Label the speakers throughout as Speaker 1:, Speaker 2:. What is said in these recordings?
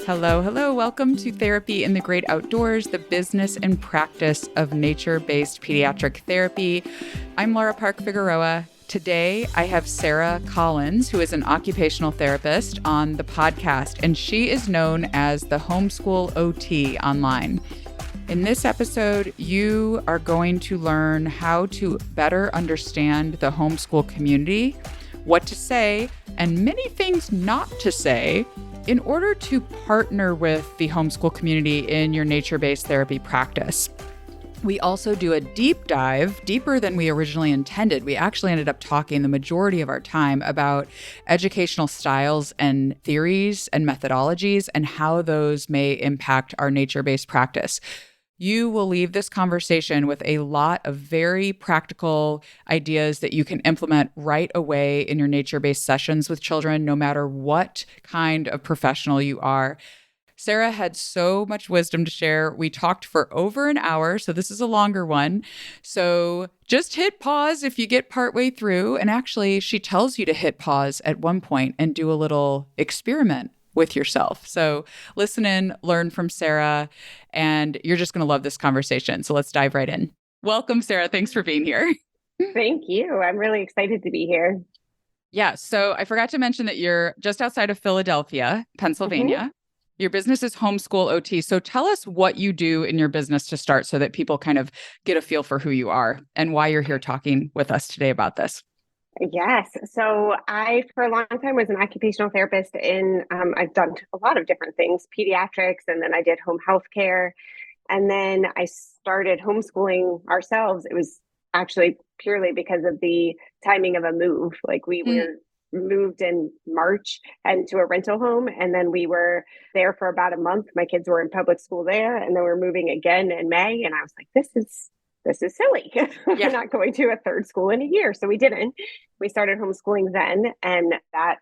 Speaker 1: Hello, hello. Welcome to Therapy in the Great Outdoors, the business and practice of nature-based pediatric therapy. I'm Laura Park Figueroa. Today, I have Sarah Collins, who is an occupational therapist, on the podcast, and she is known as the Homeschool OT online. In this episode, you are going to learn how to better understand the homeschool community, what to say, and many things not to say in order to partner with the homeschool community in your nature-based therapy practice. We also do a deep dive, deeper than we originally intended. We actually ended up talking the majority of our time about educational styles and theories and methodologies and how those may impact our nature-based practice. You will leave this conversation with a lot of very practical ideas that you can implement right away in your nature-based sessions with children, no matter what kind of professional you are. Sarah had so much wisdom to share. We talked for over an hour, so this is a longer one. So just hit pause if you get partway through. And actually, she tells you to hit pause at one point and do a little experiment with yourself. So listen in, learn from Sarah, and you're just going to love this conversation. So let's dive right in. Welcome, Sarah. Thanks for being here.
Speaker 2: Thank you. I'm really excited to be here.
Speaker 1: Yeah. So I forgot to mention that you're just outside of Philadelphia, Pennsylvania. Mm-hmm. Your business is Homeschool OT. So tell us what you do in your business to start so that people kind of get a feel for who you are and why you're here talking with us today about this.
Speaker 2: Yes. So I, for a long time, was an occupational therapist I've done a lot of different things, pediatrics, and then I did home health care. And then I started homeschooling ourselves. It was actually purely because of the timing of a move. Like we were moved in March and to a rental home. And then we were there for about a month. My kids were in public school there. And then we're moving again in May. And I was like, this is silly. We're not going to a third school in a year. So we didn't. We started homeschooling then. And that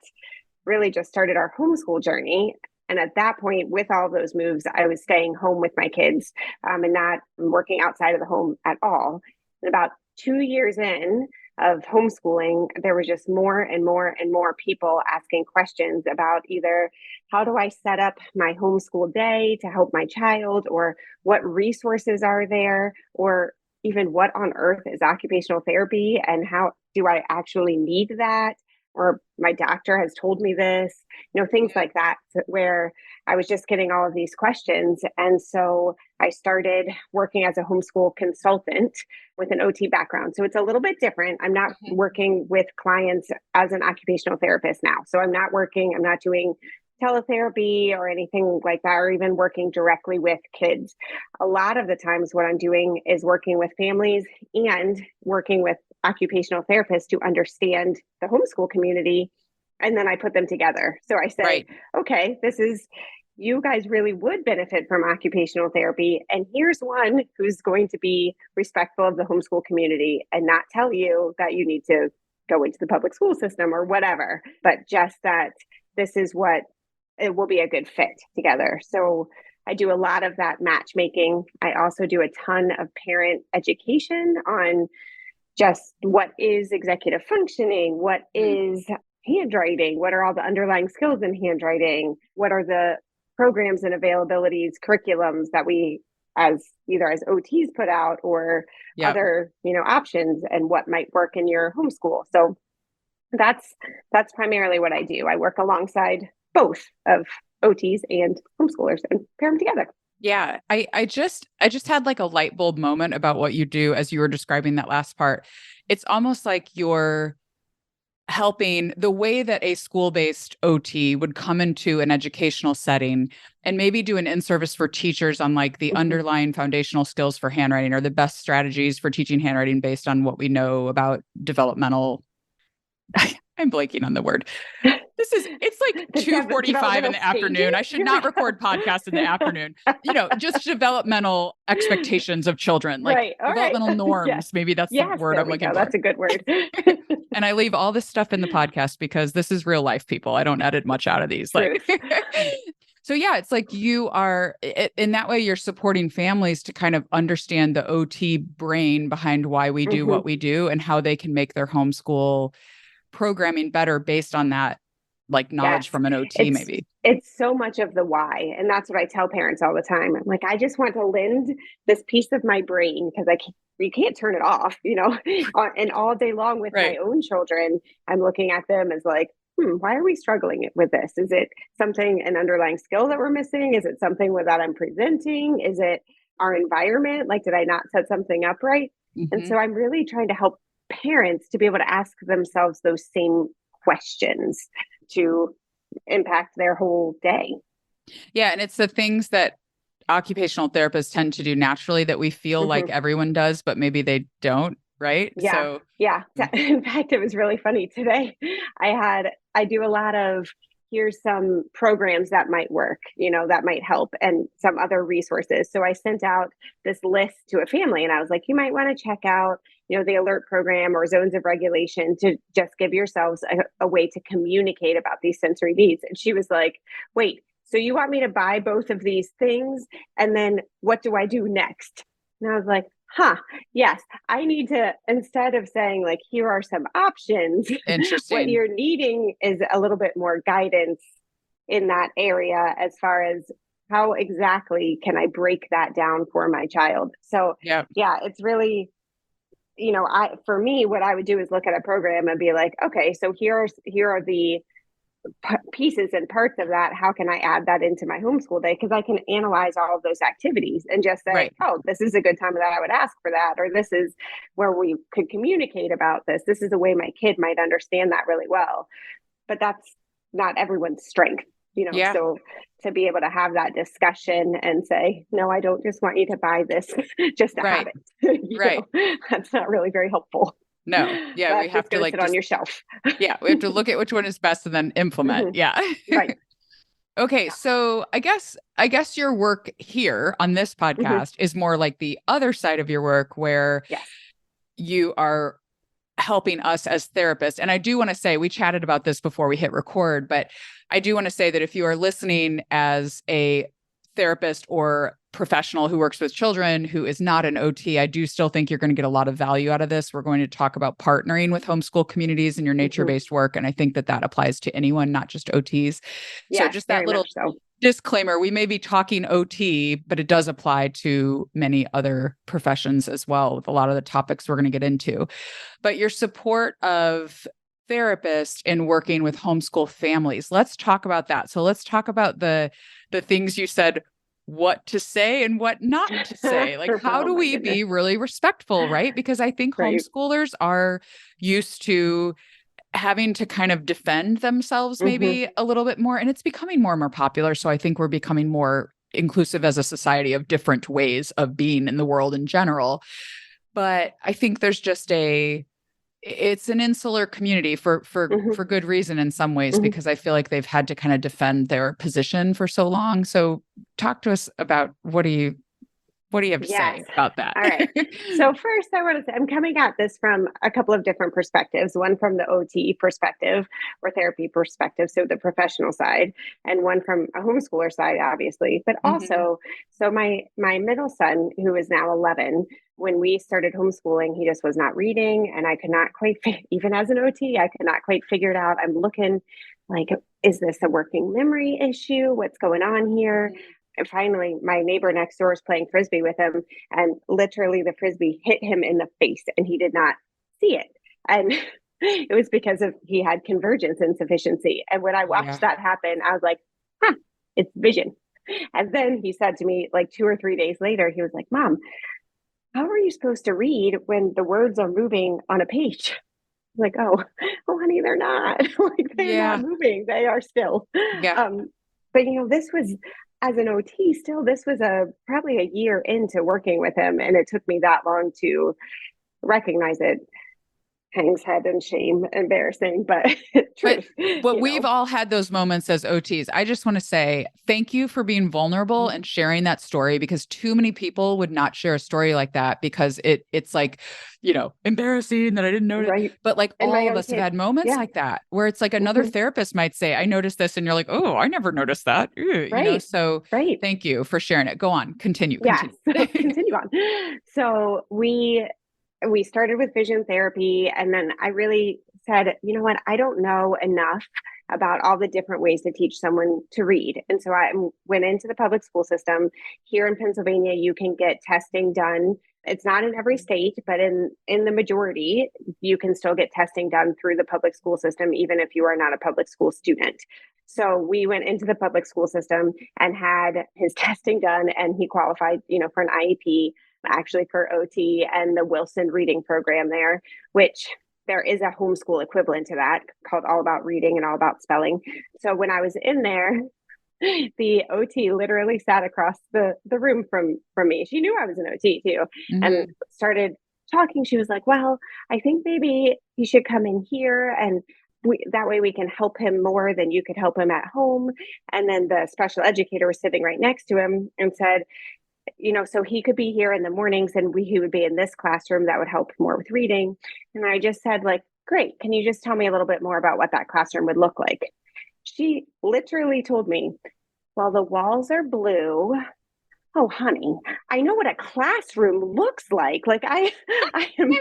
Speaker 2: really just started our homeschool journey. And at that point, with all those moves, I was staying home with my kids and not working outside of the home at all. And about 2 years in of homeschooling, there was just more and more and more people asking questions about either how do I set up my homeschool day to help my child, or what resources are there, or even what on earth is occupational therapy and how do I actually need that? Or my doctor has told me this, things like that, where I was just getting all of these questions. And so I started working as a homeschool consultant with an OT background. So it's a little bit different. I'm not working with clients as an occupational therapist now. So I'm not doing teletherapy or anything like that, or even working directly with kids. A lot of the times what I'm doing is working with families and working with occupational therapists to understand the homeschool community. And then I put them together. So I say, okay, you guys really would benefit from occupational therapy. And here's one who's going to be respectful of the homeschool community and not tell you that you need to go into the public school system or whatever, but just that this is what it will be a good fit together. So I do a lot of that matchmaking. I also do a ton of parent education on just what is executive functioning, what is handwriting, what are all the underlying skills in handwriting, what are the programs and availabilities, curriculums that we either as OTs put out or other, options, and what might work in your homeschool. So that's primarily what I do. I work alongside both of OTs and homeschoolers and pair them together.
Speaker 1: Yeah, I just had like a light bulb moment about what you do as you were describing that last part. It's almost like you're helping the way that a school-based OT would come into an educational setting and maybe do an in-service for teachers on like the underlying foundational skills for handwriting or the best strategies for teaching handwriting based on what we know about developmental. I'm blanking on the word. It's like 2:45 in the afternoon. I should not record podcasts in the afternoon. Just developmental expectations of children, like developmental norms. Yes. Maybe that's the word I'm looking for.
Speaker 2: That's a good word.
Speaker 1: And I leave all this stuff in the podcast because this is real life, people. I don't edit much out of these. So yeah, it's like you are, in that way, you're supporting families to kind of understand the OT brain behind why we do what we do and how they can make their homeschool programming better based on that like knowledge
Speaker 2: Yes.
Speaker 1: from an OT
Speaker 2: It's
Speaker 1: maybe.
Speaker 2: it's so much of the why. And that's what I tell parents all the time. I'm like, I just want to lend this piece of my brain because you can't turn it off, and all day long with my
Speaker 1: Right.
Speaker 2: own children, I'm looking at them as like, why are we struggling with this? Is it an underlying skill that we're missing? Is it something that I'm presenting? Is it our environment? Like, did I not set something up right? And
Speaker 1: Mm-hmm.
Speaker 2: so I'm really trying to help parents to be able to ask themselves those same questions to impact their whole day.
Speaker 1: Yeah. And it's the things that occupational therapists tend to do naturally that we feel like
Speaker 2: Mm-hmm.
Speaker 1: everyone does, but maybe they don't. Right.
Speaker 2: Yeah.
Speaker 1: So,
Speaker 2: Yeah. In fact, it was really funny today. I do a lot of, here's some programs that might work, that might help, and some other resources. So I sent out this list to a family and I was like, you might want to check out, the alert program or zones of regulation to just give yourselves a way to communicate about these sensory needs. And she was like, wait, so you want me to buy both of these things? And then what do I do next? And I was like, yes, I need to, instead of saying like, here are some options, what
Speaker 1: interesting.
Speaker 2: you're needing is a little bit more guidance in that area as far as how exactly can I break that down for my child. So
Speaker 1: Yeah.
Speaker 2: yeah, it's really, for me, what I would do is look at a program and be like, okay, so here are the pieces and parts of that. How can I add that into my homeschool day? Because I can analyze all of those activities and just say,
Speaker 1: Right.
Speaker 2: oh, this is a good time that I would ask for that, or this is where we could communicate about this. This is a way my kid might understand that really well. But that's not everyone's strength,
Speaker 1: Yeah.
Speaker 2: so to be able to have that discussion and say, no, I don't just want you to buy this just to have
Speaker 1: Right.
Speaker 2: it.
Speaker 1: Right.
Speaker 2: That's not really very helpful.
Speaker 1: No. Yeah. We
Speaker 2: That's
Speaker 1: have
Speaker 2: just
Speaker 1: to
Speaker 2: going to
Speaker 1: like
Speaker 2: sit on
Speaker 1: just,
Speaker 2: your shelf.
Speaker 1: yeah, we have to look at which one is best and then implement.
Speaker 2: Mm-hmm.
Speaker 1: Yeah.
Speaker 2: Right.
Speaker 1: Okay,
Speaker 2: Yeah.
Speaker 1: so I guess your work here on this
Speaker 2: Mm-hmm.
Speaker 1: podcast is more like the other side of your work where
Speaker 2: Yes.
Speaker 1: you are helping us as therapists. And I do want to say we chatted about this before we hit record, but I do want to say that if you are listening as a therapist or professional who works with children who is not an OT, I do still think you're going to get a lot of value out of this. We're going to talk about partnering with homeschool communities in your
Speaker 2: Mm-hmm.
Speaker 1: nature-based work. And I think that applies to anyone, not just OTs. So
Speaker 2: Yes,
Speaker 1: just that
Speaker 2: very
Speaker 1: little
Speaker 2: much so.
Speaker 1: disclaimer, we may be talking OT, but it does apply to many other professions as well, with a lot of the topics we're going to get into. But your support of therapists in working with homeschool families, let's talk about that. So let's talk about the things you said, what to say and what not to say. Like, how
Speaker 2: Oh
Speaker 1: do
Speaker 2: my
Speaker 1: we
Speaker 2: goodness.
Speaker 1: be really respectful, right? Because I think
Speaker 2: Right.
Speaker 1: homeschoolers are used to having to kind of defend themselves
Speaker 2: Mm-hmm.
Speaker 1: maybe a little bit more, and it's becoming more and more popular. So I think we're becoming more inclusive as a society of different ways of being in the world in general. But I think there's just it's an insular community
Speaker 2: Mm-hmm.
Speaker 1: for good reason in some ways,
Speaker 2: Mm-hmm.
Speaker 1: because I feel like they've had to kind of defend their position for so long. So talk to us about what do you have to
Speaker 2: Yes.
Speaker 1: say about that?
Speaker 2: All right. So first I want to say I'm coming at this from a couple of different perspectives, one from the OT perspective or therapy perspective, so the professional side, and one from a homeschooler side, obviously. But
Speaker 1: Mhm.
Speaker 2: also, so my middle son, who is now 11, when we started homeschooling, he just was not reading, and I could not quite, even as an OT, I could not quite figure it out. I'm looking like, is this a working memory issue? What's going on here? And finally, my neighbor next door is playing frisbee with him, and literally the frisbee hit him in the face, and he did not see it. And it was because he had convergence insufficiency. And when I
Speaker 1: Yeah.
Speaker 2: watched that happen, I was like, it's vision. And then he said to me, like 2 or 3 days later, he was like, Mom, how are you supposed to read when the words are moving on a page? I'm like, oh, honey, they're not. Like, they're not
Speaker 1: Yeah.
Speaker 2: moving. They are still.
Speaker 1: Yeah.
Speaker 2: Um, but this was, as an OT, still, this was probably a year into working with him, and it took me that long to recognize it. Hangs head in shame, embarrassing, but
Speaker 1: But
Speaker 2: truth.
Speaker 1: we've all had those moments as OTs. I just want to say thank you for being vulnerable and sharing that story, because too many people would not share a story like that because it's like, embarrassing that I didn't notice.
Speaker 2: Right.
Speaker 1: But like
Speaker 2: And my
Speaker 1: all of
Speaker 2: own
Speaker 1: us have
Speaker 2: kid.
Speaker 1: had moments
Speaker 2: Yeah.
Speaker 1: like that where it's like another
Speaker 2: Hmm.
Speaker 1: therapist might say, I noticed this, and you're like, oh, I never noticed that.
Speaker 2: Right.
Speaker 1: So
Speaker 2: Right.
Speaker 1: thank you for sharing it. Go on, continue.
Speaker 2: Yes. So continue on. So we started with vision therapy, and then I really said, you know what, I don't know enough about all the different ways to teach someone to read. And so I went into the public school system. Here in Pennsylvania, you can get testing done. It's not in every state, but in the majority, you can still get testing done through the public school system, even if you are not a public school student. So we went into the public school system and had his testing done, and he qualified, for an IEP, actually for OT and the Wilson reading program there, which there is a homeschool equivalent to that called All About Reading and All About Spelling. So when I was in there, the OT literally sat across the room from me. She knew I was an OT too, and started talking. She was like, well, I think maybe he should come in here, and that way we can help him more than you could help him at home. And then the special educator was sitting right next to him and said, so he could be here in the mornings and he would be in this classroom that would help more with reading. And I just said, like, great. Can you just tell me a little bit more about what that classroom would look like? She literally told me, well, the walls are blue. Oh, honey, I know what a classroom looks like. Like I am.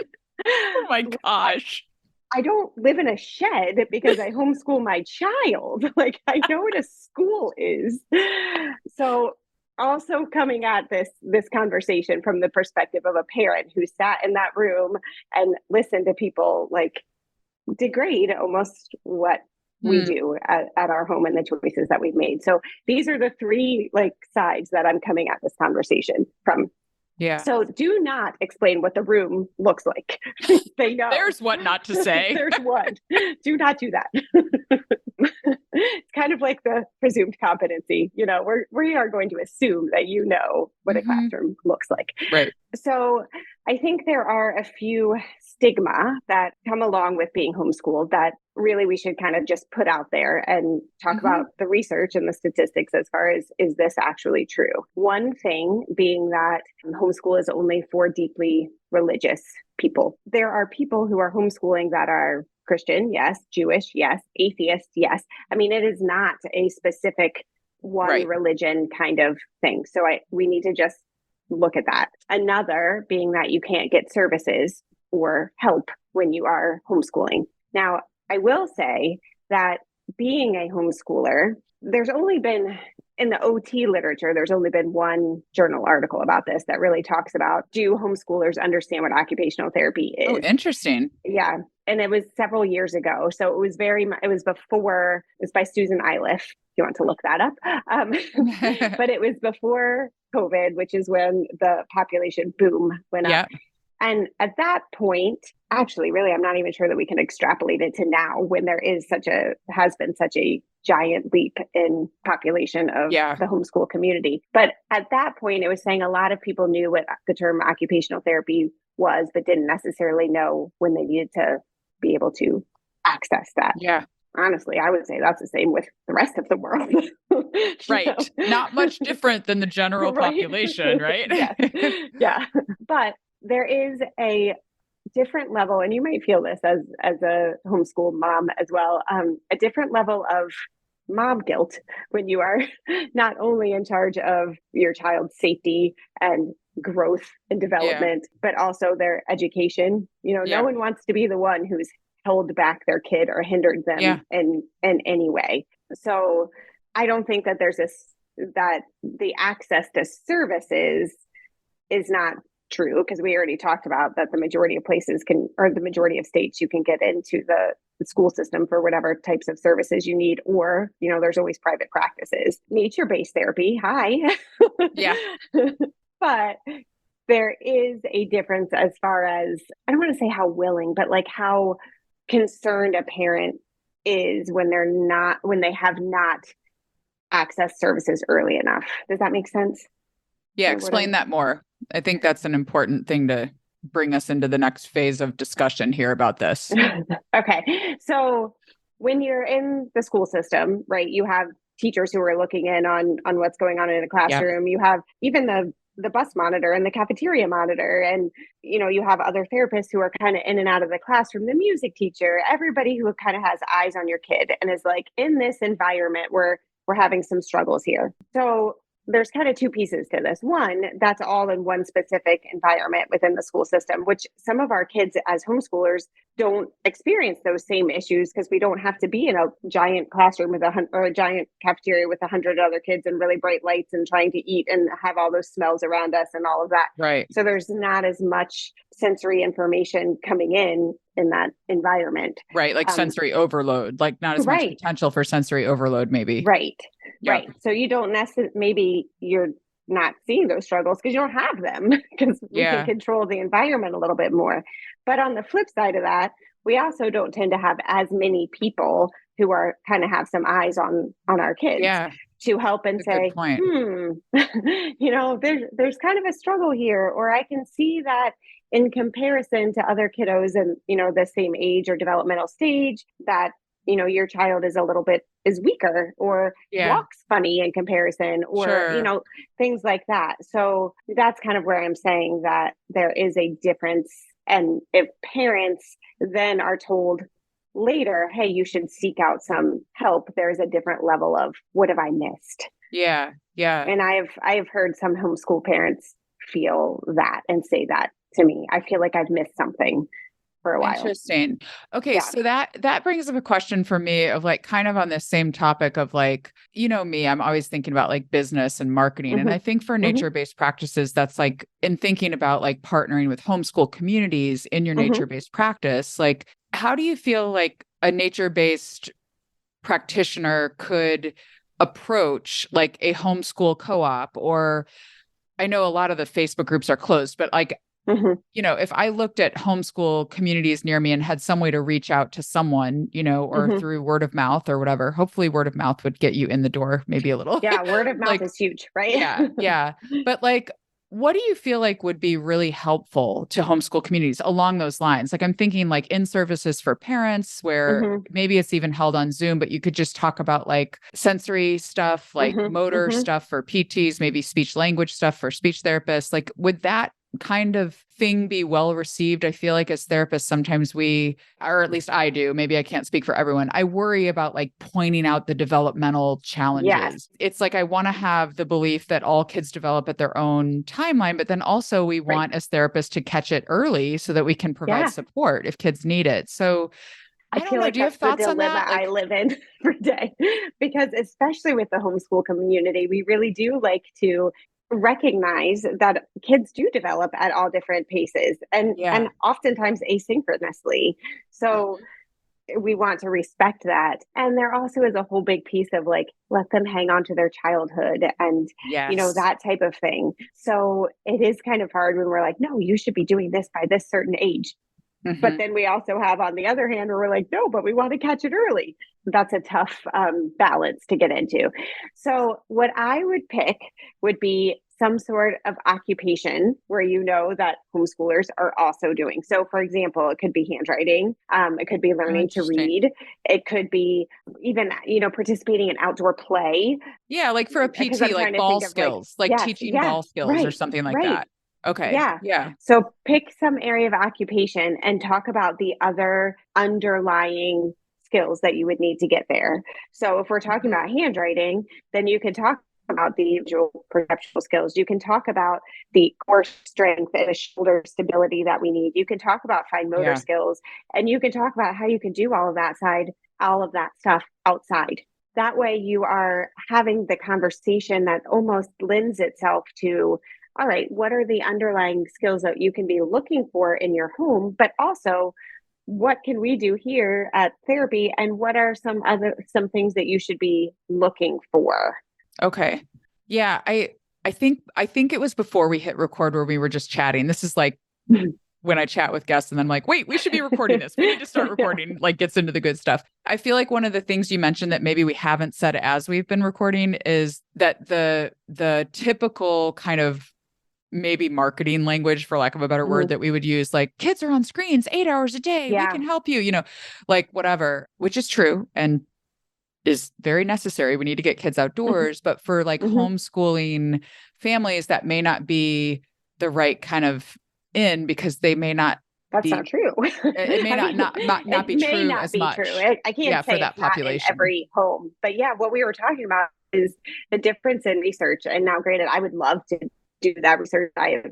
Speaker 1: Oh my gosh.
Speaker 2: I don't live in a shed because I homeschool my child. Like I know what a school is. So also coming at this conversation from the perspective of a parent who sat in that room and listened to people like degrade almost what we do at our home and the choices that we've made. So these are the three sides that I'm coming at this conversation from.
Speaker 1: Yeah.
Speaker 2: So do not explain what the room looks like. They know.
Speaker 1: There's what not to say.
Speaker 2: There's one. Do not do that. It's kind of like the presumed competency. We are going to assume that you know what a classroom looks like.
Speaker 1: Right.
Speaker 2: So I think there are a few stigma that come along with being homeschooled that really we should kind of just put out there and talk about the research and the statistics as far as, is this actually true? One thing being that homeschool is only for deeply religious people. There are people who are homeschooling that are Christian, yes. Jewish, yes. Atheist, yes. I mean, it is not a specific one religion kind of thing. So we need to just look at that. Another being that you can't get services or help when you are homeschooling. Now, I will say that being a homeschooler, there's only been, in the OT literature, there's only been one journal article about this that really talks about, do homeschoolers understand what occupational therapy is?
Speaker 1: Oh, interesting.
Speaker 2: Yeah. And it was several years ago. So it was before, it was by Susan Iliff, if you want to look that up. But it was before COVID, which is when the population boom went up. And at that point, actually, really, I'm not even sure that we can extrapolate it to now when there has been such a giant leap in population of the homeschool community. But at that point, it was saying a lot of people knew what the term occupational therapy was, but didn't necessarily know when they needed to be able to access that.
Speaker 1: Yeah.
Speaker 2: Honestly, I would say that's the same with the rest of the world.
Speaker 1: Right. Not much different than the general population, right?
Speaker 2: Yeah. But there is a different level, and you might feel this as a homeschool mom as well, a different level of mom guilt when you are not only in charge of your child's safety and growth and development, but also their education. No one wants to be the one who's held back their kid or hindered them in any way. So I don't think that that the access to services is not true, because we already talked about that the majority of places the majority of states, you can get into the school system for whatever types of services you need, or, there's always private practices. Nature-based therapy, hi.
Speaker 1: Yeah.
Speaker 2: But there is a difference as far as, I don't want to say how willing, but how concerned a parent is when they have not accessed services early enough. Does that make sense?
Speaker 1: Yeah, explain that more. I think that's an important thing to bring us into the next phase of discussion here about this.
Speaker 2: Okay. So when you're in the school system, right, you have teachers who are looking in on what's going on in a classroom. You have even the bus monitor and the cafeteria monitor. And, you have other therapists who are kind of in and out of the classroom, the music teacher, everybody who kind of has eyes on your kid and is in this environment where we're having some struggles here. So there's kind of two pieces to this. One, that's all in one specific environment within the school system, which some of our kids as homeschoolers don't experience those same issues because we don't have to be in a giant classroom with or a giant cafeteria with 100 other kids and really bright lights and trying to eat and have all those smells around us and all of that.
Speaker 1: Right.
Speaker 2: So there's not as much sensory information coming in that environment.
Speaker 1: Right. Like sensory overload, like not as much potential for sensory overload, maybe.
Speaker 2: Right.
Speaker 1: Yeah.
Speaker 2: Right. So you don't necessarily, maybe you're not seeing those struggles because you don't have them because we can control the environment a little bit more. But on the flip side of that, we also don't tend to have as many people who are kind of have some eyes on our kids to help and say, there's kind of a struggle here, or I can see that in comparison to other kiddos and, the same age or developmental stage that, your child is weaker or walks funny in comparison or, things like that. So that's kind of where I'm saying that there is a difference. And if parents then are told later, hey, you should seek out some help, there's a different level of what have I missed?
Speaker 1: Yeah. Yeah.
Speaker 2: And I've heard some homeschool parents feel that and say that to me. I feel like I've missed something for a while.
Speaker 1: Interesting. Okay. So that brings up a question for me of like kind of on this same topic of like, me, I'm always thinking about like business and marketing. And I think for nature-based practices, that's like in thinking about like partnering with homeschool communities in your nature-based practice, like how do you feel like a nature-based practitioner could approach like a homeschool co-op? Or I know a lot of the Facebook groups are closed, but like, if I looked at homeschool communities near me and had some way to reach out to someone, or through word of mouth or whatever, hopefully word of mouth would get you in the door maybe a little.
Speaker 2: Yeah. Word of mouth is huge, right?
Speaker 1: Yeah. But like, what do you feel like would be really helpful to homeschool communities along those lines? Like I'm thinking like in-services for parents where maybe it's even held on Zoom, but you could just talk about like sensory stuff, like motor stuff for PTs, maybe speech language stuff for speech therapists. Like would that kind of thing be well received? I feel like as therapists, sometimes or at least I do, maybe I can't speak for everyone. I worry about like pointing out the developmental challenges.
Speaker 2: Yes.
Speaker 1: It's like, I want to have the belief that all kids develop at their own timeline, but then also we want as therapists to catch it early so that we can provide support if kids need it. So I don't know. Do you have thoughts on that?
Speaker 2: I live in every day because especially with the homeschool community, we really do like to recognize that kids do develop at all different paces and oftentimes asynchronously. So we want to respect that. And there also is a whole big piece of like, let them hang on to their childhood and, that type of thing. So it is kind of hard when we're like, no, you should be doing this by this certain age. But then we also have on the other hand where we're like, no, but we want to catch it early. That's a tough balance to get into. So what I would pick would be some sort of occupation where that homeschoolers are also doing. So for example, it could be handwriting. It could be learning to read. It could be even, participating in outdoor play.
Speaker 1: Yeah. Like for a PT, like ball skills, like teaching ball skills or something like that. Okay. Yeah.
Speaker 2: So pick some area of occupation and talk about the other underlying skills that you would need to get there. So if we're talking about handwriting, then you can talk about the visual perceptual skills. You can talk about the core strength and the shoulder stability that we need. You can talk about fine motor skills, and you can talk about how you can do all of that stuff outside. That way you are having the conversation that almost lends itself to, all right, what are the underlying skills that you can be looking for in your home, but also what can we do here at therapy and what are some things that you should be looking for?
Speaker 1: Okay. Yeah. I think it was before we hit record where we were just chatting. This is like when I chat with guests and then I'm like, wait, we should be recording this. We need to start recording, like gets into the good stuff. I feel like one of the things you mentioned that maybe we haven't said as we've been recording is that the typical kind of maybe marketing language, for lack of a better word, that we would use, like kids are on screens 8 hours a day. We can help you, like whatever, which is true and is very necessary. We need to get kids outdoors, but for like homeschooling families, that may not be the right kind of in because they may not.
Speaker 2: That's not true.
Speaker 1: It may not be true as much.
Speaker 2: I can't say
Speaker 1: for that population.
Speaker 2: not in every home, but what we were talking about is the difference in research. And now, granted, I would love to do that research. I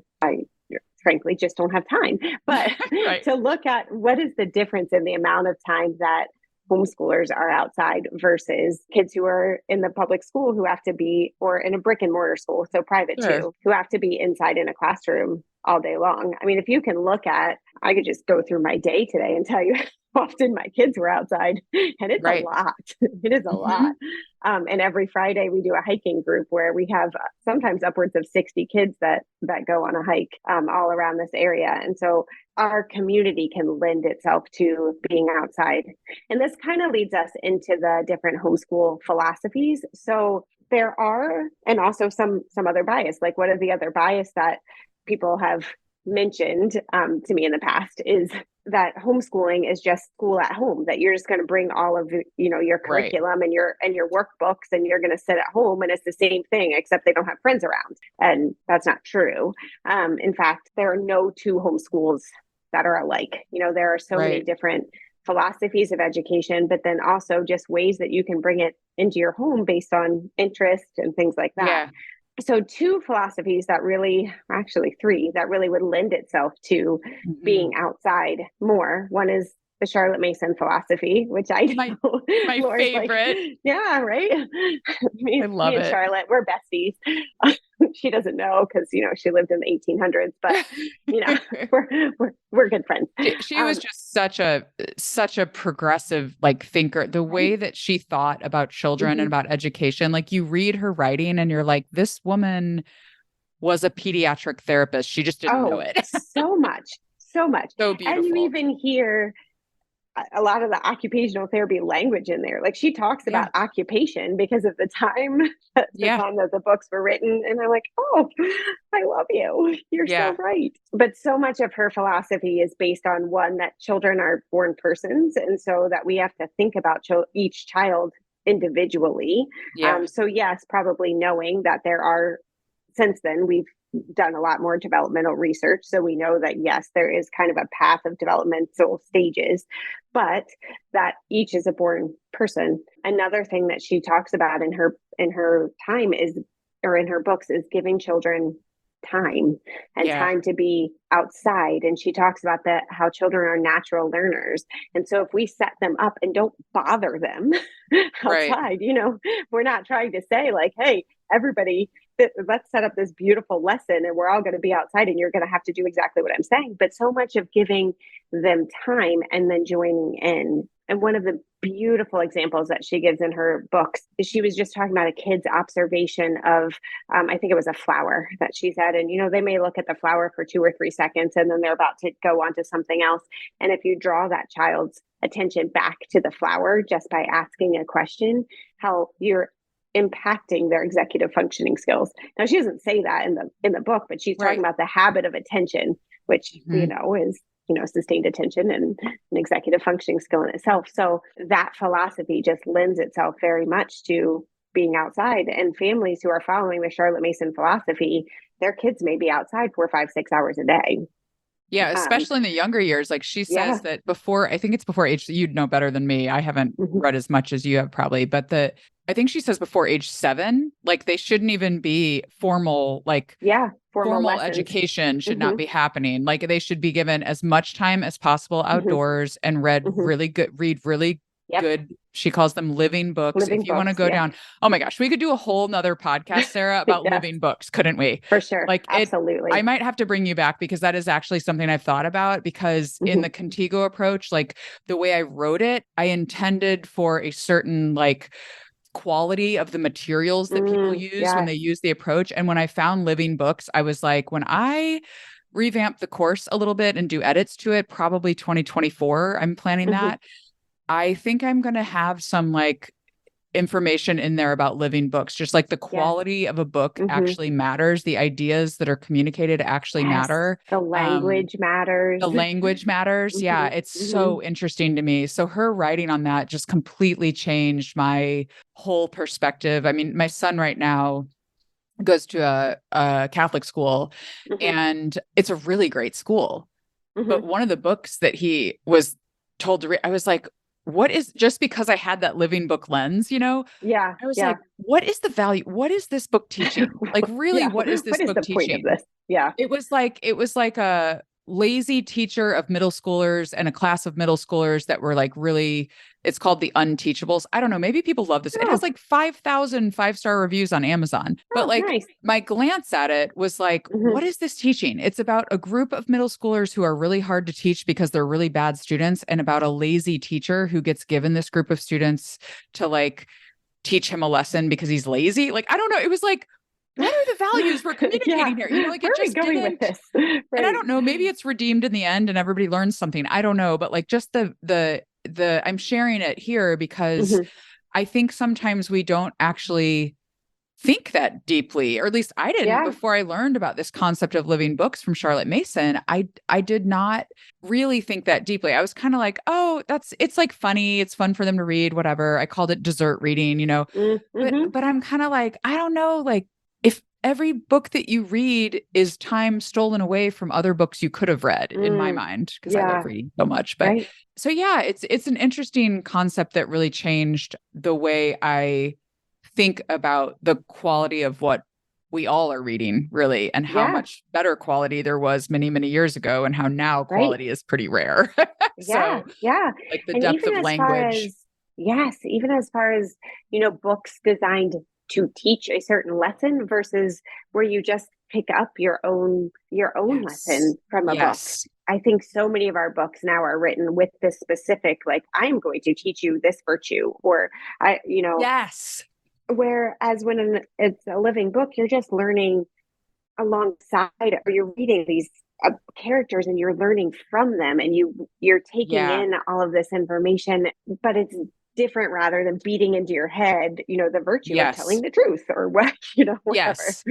Speaker 2: frankly just don't have time, but
Speaker 1: Right.
Speaker 2: to look at what is the difference in the amount of time that homeschoolers are outside versus kids who are in the public school who have to be, or in a brick and mortar school, so private
Speaker 1: Sure.
Speaker 2: too, who have to be inside in a classroom all day long. I mean, if you can look at, I could just go through my day today and tell you how often my kids were outside, and it's
Speaker 1: Right.
Speaker 2: a lot. It is a lot. And every Friday we do a hiking group where we have sometimes upwards of 60 kids that go on a hike all around this area. And so our community can lend itself to being outside. And this kind of leads us into the different homeschool philosophies. So there are, and also some other bias, like what are the other bias that people have mentioned to me in the past is that homeschooling is just school at home, that you're just going to bring all of your curriculum and your workbooks, and you're going to sit at home and it's the same thing except they don't have friends around. And that's not true. In fact, there are no two homeschools that are alike. There are so many different philosophies of education, but then also just ways that you can bring it into your home based on interest and things like that.
Speaker 1: Yeah.
Speaker 2: So two philosophies that really, actually three, that really would lend itself to being outside more. One is the Charlotte Mason philosophy, which I know
Speaker 1: my favorite.
Speaker 2: like, yeah, right.
Speaker 1: I love
Speaker 2: me and
Speaker 1: it.
Speaker 2: Charlotte, we're besties. She doesn't know because she lived in the 1800s, but we're good friends.
Speaker 1: She was just such a progressive thinker. The way that she thought about children and about education, like you read her writing and you're like, this woman was a pediatric therapist. She just didn't know it.
Speaker 2: so much. So beautiful. And you even hear a lot of the occupational therapy language in there. Like she talks about occupation because of the time that the books were written. And I'm like, oh, I love you. You're so right. But so much of her philosophy is based on one, that children are born persons. And so that we have to think about each child individually. So yes, probably knowing that there are, since then we've done a lot more developmental research. So we know that, yes, there is kind of a path of developmental stages, but that each is a born person. Another thing that she talks about in her time is, or in her books, is giving children time and time to be outside. And she talks about how children are natural learners. And so if we set them up and don't bother them outside, we're not trying to say like, hey, everybody, let's set up this beautiful lesson and we're all going to be outside and you're going to have to do exactly what I'm saying. But so much of giving them time and then joining in. And one of the beautiful examples that she gives in her books is, she was just talking about a kid's observation of, I think it was a flower that she said, and they may look at the flower for 2 or 3 seconds and then they're about to go on to something else. And if you draw that child's attention back to the flower just by asking a question, how you're impacting their executive functioning skills. Now, she doesn't say that in the book, but she's talking about the habit of attention, which is sustained attention and an executive functioning skill in itself. So that philosophy just lends itself very much to being outside. And families who are following the Charlotte Mason philosophy, their kids may be outside 4, 5, 6 hours a day.
Speaker 1: Yeah, especially in the younger years. Like she says that I think it's before age, you'd know better than me. I haven't read as much as you have probably, but I think she says before age 7, like they shouldn't even be formal, formal education should not be happening. Like they should be given as much time as possible outdoors and read really good, good. She calls them living books. If you want to go down, oh my gosh, we could do a whole nother podcast, Sarah, about living books, couldn't we?
Speaker 2: For sure. Absolutely.
Speaker 1: I might have to bring you back because that is actually something I've thought about, because in the Contigo approach, like the way I wrote it, I intended for a certain quality of the materials that people use when they use the approach. And when I found living books, I was like, when I revamp the course a little bit and do edits to it, probably 2024, I'm planning that. I think I'm going to have some information in there about living books, just like the quality of a book actually matters. The ideas that are communicated actually matter.
Speaker 2: The language matters.
Speaker 1: The language matters. Yeah. It's so interesting to me. So her writing on that just completely changed my whole perspective. I mean, my son right now goes to a Catholic school and it's a really great school. But one of the books that he was told to read, I was like, what is, just because I had that living book lens,
Speaker 2: Yeah.
Speaker 1: I was
Speaker 2: Yeah.
Speaker 1: like, what is the value? What is this book teaching? Like, really,
Speaker 2: Yeah.
Speaker 1: what is
Speaker 2: What
Speaker 1: this
Speaker 2: is
Speaker 1: book
Speaker 2: the point of
Speaker 1: teaching?
Speaker 2: this? Yeah.
Speaker 1: It was like a lazy teacher of middle schoolers and a class of middle schoolers that were like really, it's called the Unteachables. I don't know, maybe people love this. It has
Speaker 2: Oh,
Speaker 1: like 5,000 five-star reviews on Amazon. But
Speaker 2: oh,
Speaker 1: like
Speaker 2: nice.
Speaker 1: my glance at it was like,
Speaker 2: Hmm.
Speaker 1: what is this teaching? It's about a group of middle schoolers who are really hard to teach because they're really bad students, and about a lazy teacher who gets given this group of students to like teach him a lesson because he's lazy. Like, I don't know. It was like, what are the values we're
Speaker 2: Yeah.
Speaker 1: communicating here? Like
Speaker 2: Where
Speaker 1: it
Speaker 2: are we
Speaker 1: just
Speaker 2: going with
Speaker 1: didn't.
Speaker 2: this?
Speaker 1: And I
Speaker 2: Right.
Speaker 1: don't know, maybe it's redeemed in the end and everybody learns something. I don't know, but like just the I'm sharing it here because
Speaker 2: Hmm.
Speaker 1: I think sometimes we don't actually think that deeply, or at least I didn't
Speaker 2: Yeah.
Speaker 1: before I learned about this concept of living books from Charlotte Mason. I did not really think that deeply. I was kind of like, oh, it's like funny, it's fun for them to read, whatever. I called it dessert reading, But
Speaker 2: Mm-hmm.
Speaker 1: I'm kind of like, I don't know, like if every book that you read is time stolen away from other books you could have read, in my
Speaker 2: Mm.
Speaker 1: mind, because I love
Speaker 2: Yeah.
Speaker 1: reading so much. But
Speaker 2: Right.
Speaker 1: so yeah, it's an interesting concept that really changed the way I think about the quality of what we all are reading, really, and how
Speaker 2: Yeah.
Speaker 1: much better quality there was many, many years ago, and how now
Speaker 2: Right.
Speaker 1: quality is pretty rare.
Speaker 2: Yeah.
Speaker 1: So,
Speaker 2: Yeah.
Speaker 1: like the
Speaker 2: And
Speaker 1: depth
Speaker 2: even
Speaker 1: of
Speaker 2: as far
Speaker 1: language.
Speaker 2: as, yes, even as far as, books designed to teach a certain lesson versus where you just pick up your own
Speaker 1: Yes.
Speaker 2: lesson from a book.
Speaker 1: Yes.
Speaker 2: I think so many of our books now are written with this specific, like, I'm going to teach you this virtue, or
Speaker 1: Yes.
Speaker 2: whereas when it's a living book, you're just learning alongside, or you're reading these characters and you're learning from them, and you're taking
Speaker 1: Yeah.
Speaker 2: in all of this information, but it's different rather than beating into your head, the virtue of telling
Speaker 1: Yes.
Speaker 2: the truth, or what, whatever.
Speaker 1: Yes.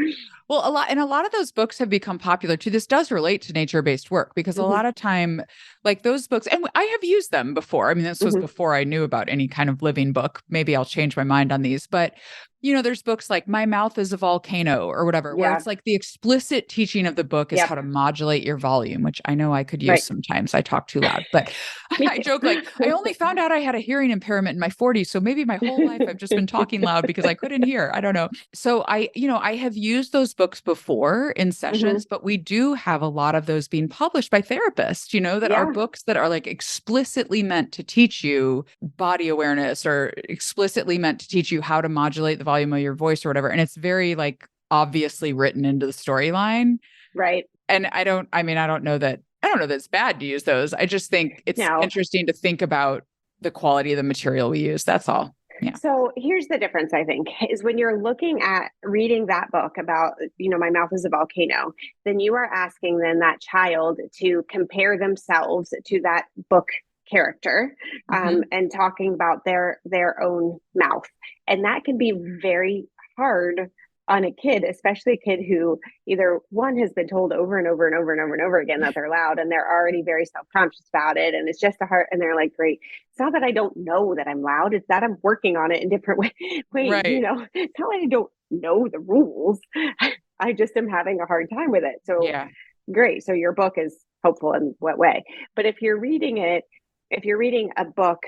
Speaker 1: Well, a lot of those books have become popular too. This does relate to nature-based work because a
Speaker 2: Hmm.
Speaker 1: lot of time, like those books, and I have used them before. I mean, this was
Speaker 2: Hmm.
Speaker 1: before I knew about any kind of living book. Maybe I'll change my mind on these, but there's books like My Mouth is a Volcano or whatever, where
Speaker 2: Yeah.
Speaker 1: it's like the explicit teaching of the book is how
Speaker 2: Yep.
Speaker 1: to modulate your volume, which I know I could use
Speaker 2: Right.
Speaker 1: sometimes. I talk too loud, but
Speaker 2: Me
Speaker 1: I joke like I only found out I had a hearing impairment in my 40s. So maybe my whole life I've just been talking loud because I couldn't hear. I don't know. So I have used those books before in
Speaker 2: Hmm.
Speaker 1: sessions, but we do have a lot of those being published by therapists, that are
Speaker 2: Yeah.
Speaker 1: books that are like explicitly meant to teach you body awareness, or explicitly meant to teach you how to modulate the volume of your voice or whatever. And it's very like obviously written into the storyline.
Speaker 2: Right.
Speaker 1: And I don't know that it's bad to use those. I just think it's
Speaker 2: Now,
Speaker 1: interesting to think about the quality of the material we use. That's all. Yeah.
Speaker 2: so here's the difference, I think, is when you're looking at reading that book about, My Mouth is a Volcano, then you are asking then that child to compare themselves to that book character,
Speaker 1: Mm-hmm.
Speaker 2: and talking about their own mouth. And that can be very hard on a kid, especially a kid who either one has been told over and over and over and over and over again that they're loud, and they're already very self-conscious about it. And it's just a hard, and they're like, great. It's not that I don't know that I'm loud. It's that I'm working on it in different ways.
Speaker 1: Right.
Speaker 2: It's not like I don't know the rules. I just am having a hard time with it. So
Speaker 1: Yeah.
Speaker 2: great. So your book is hopeful in what way? But if you're reading a book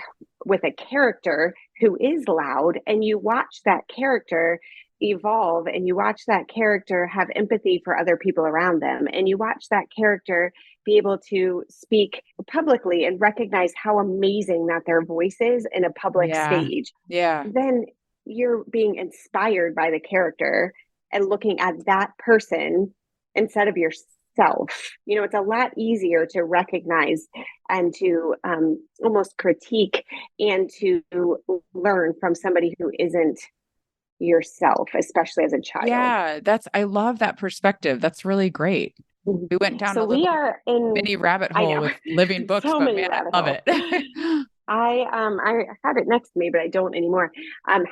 Speaker 2: with a character who is loud, and you watch that character evolve, and you watch that character have empathy for other people around them, and you watch that character be able to speak publicly and recognize how amazing that their voice is in a public
Speaker 1: Yeah.
Speaker 2: stage,
Speaker 1: Yeah.
Speaker 2: then you're being inspired by the character and looking at that person instead of yourself. It's a lot easier to recognize and to almost critique and to learn from somebody who isn't yourself, especially as a child.
Speaker 1: Yeah, I love that perspective. That's really great.
Speaker 2: Mhm.
Speaker 1: We went down
Speaker 2: So
Speaker 1: a
Speaker 2: we
Speaker 1: little
Speaker 2: are in,
Speaker 1: mini rabbit
Speaker 2: I
Speaker 1: hole
Speaker 2: know,
Speaker 1: with living books,
Speaker 2: so
Speaker 1: but
Speaker 2: many
Speaker 1: man,
Speaker 2: rabbit
Speaker 1: I love
Speaker 2: holes.
Speaker 1: it.
Speaker 2: I had it next to me, but I don't anymore.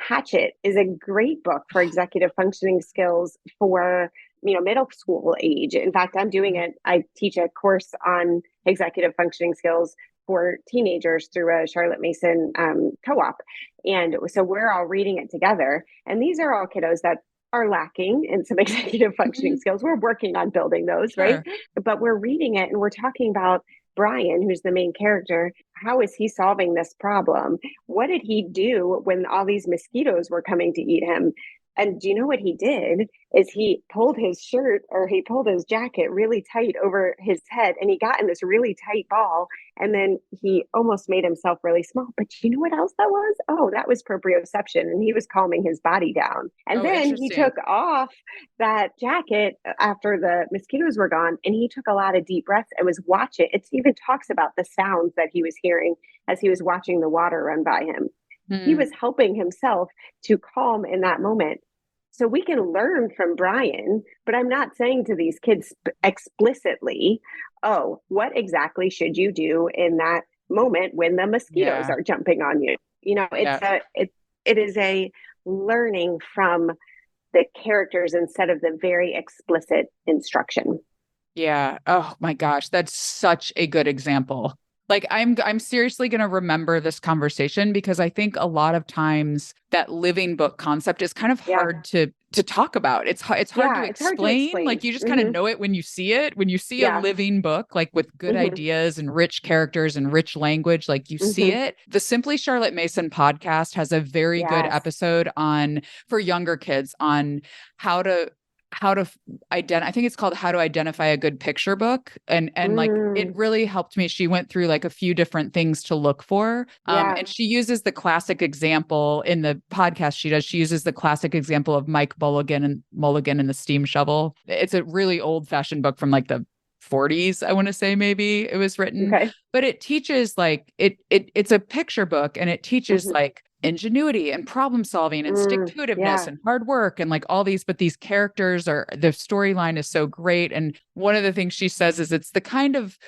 Speaker 2: Hatchet is a great book for executive functioning skills for middle school age. In fact, I'm doing it. I teach a course on executive functioning skills for teenagers through a Charlotte Mason co-op, and so we're all reading it together. And these are all kiddos that are lacking in some executive functioning
Speaker 1: Mhm.
Speaker 2: skills. We're working on building those, right?
Speaker 1: Sure.
Speaker 2: But we're reading it and we're talking about Brian, who's the main character, how is he solving this problem? What did he do when all these mosquitoes were coming to eat him? And do you know what he did? Is he pulled his shirt or he pulled his jacket really tight over his head and he got in this really tight ball. And then he almost made himself really small. But you know what else that was? Oh, that was proprioception. And he was calming his body down. And then he took off that jacket after the mosquitoes were gone and he took a lot of deep breaths and was watching. It even talks about the sounds that he was hearing as he was watching the water run by him. He was helping himself to calm in that moment. So we can learn from Brian, but I'm not saying to these kids explicitly, oh, what exactly should you do in that moment when the mosquitoes are jumping on you? You know, it is a learning from the characters instead of the very explicit instruction.
Speaker 1: Yeah. Oh my gosh, that's such a good example. Like I'm seriously going to remember this conversation because I think a lot of times that living book concept is kind of hard to talk about. It's hard to explain. Like you just kind of know it when you see it. When you see a living book, like with good ideas and rich characters and rich language, like you see it. The Simply Charlotte Mason podcast has a very good episode for younger kids on how to identify. I think it's called How to Identify a Good Picture Book. And like, it really helped me. She went through like a few different things to look for. And she uses the classic example in the podcast she uses the classic example of Mike Mulligan and the Steam Shovel. It's a really old fashioned book from like the 40s, I want to say, maybe it was written, but it teaches like, it's a picture book and it teaches like ingenuity and problem solving and stick-to-itiveness and hard work and like all these, but these characters the storyline is so great. And one of the things she says is it's the kind of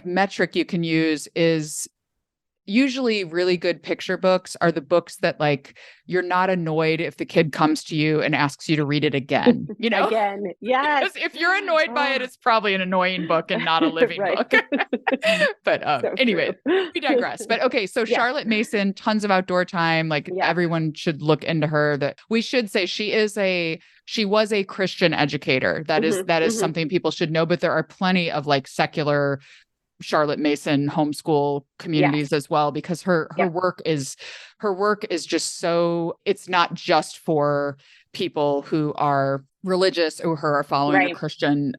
Speaker 1: metric you can use is usually really good picture books are the books that like you're not annoyed if the kid comes to you and asks you to read it again, you know?
Speaker 2: Again, yes.
Speaker 1: Because if you're annoyed by it, it's probably an annoying book and not a living book. But anyway, we digress. But okay, so Charlotte Mason, tons of outdoor time. Like everyone should look into her. That we should say she was a Christian educator. That is something people should know. But there are plenty of like secular Charlotte Mason homeschool communities as well, because her work is just so, it's not just for people who are religious or who are following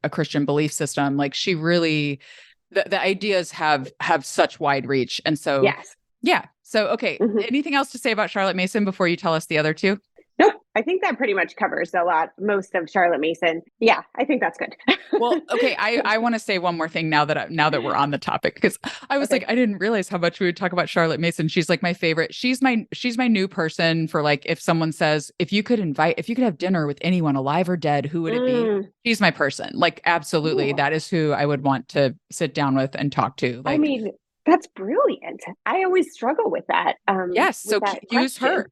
Speaker 1: a Christian belief system. Like she really, the ideas have such wide reach. And so, So, okay. Anything else to say about Charlotte Mason before you tell us the other two?
Speaker 2: Nope. I think that pretty much covers most of Charlotte Mason. Yeah, I think that's good.
Speaker 1: Well, okay. I want to say one more thing now that we're on the topic, because I was like, I didn't realize how much we would talk about Charlotte Mason. She's like my favorite. She's my new person for like, if someone says, if you could have dinner with anyone alive or dead, who would it be? She's my person. Like, absolutely. Ooh. That is who I would want to sit down with and talk to. Like,
Speaker 2: I mean, that's brilliant. I always struggle with that.
Speaker 1: Yes. So use her.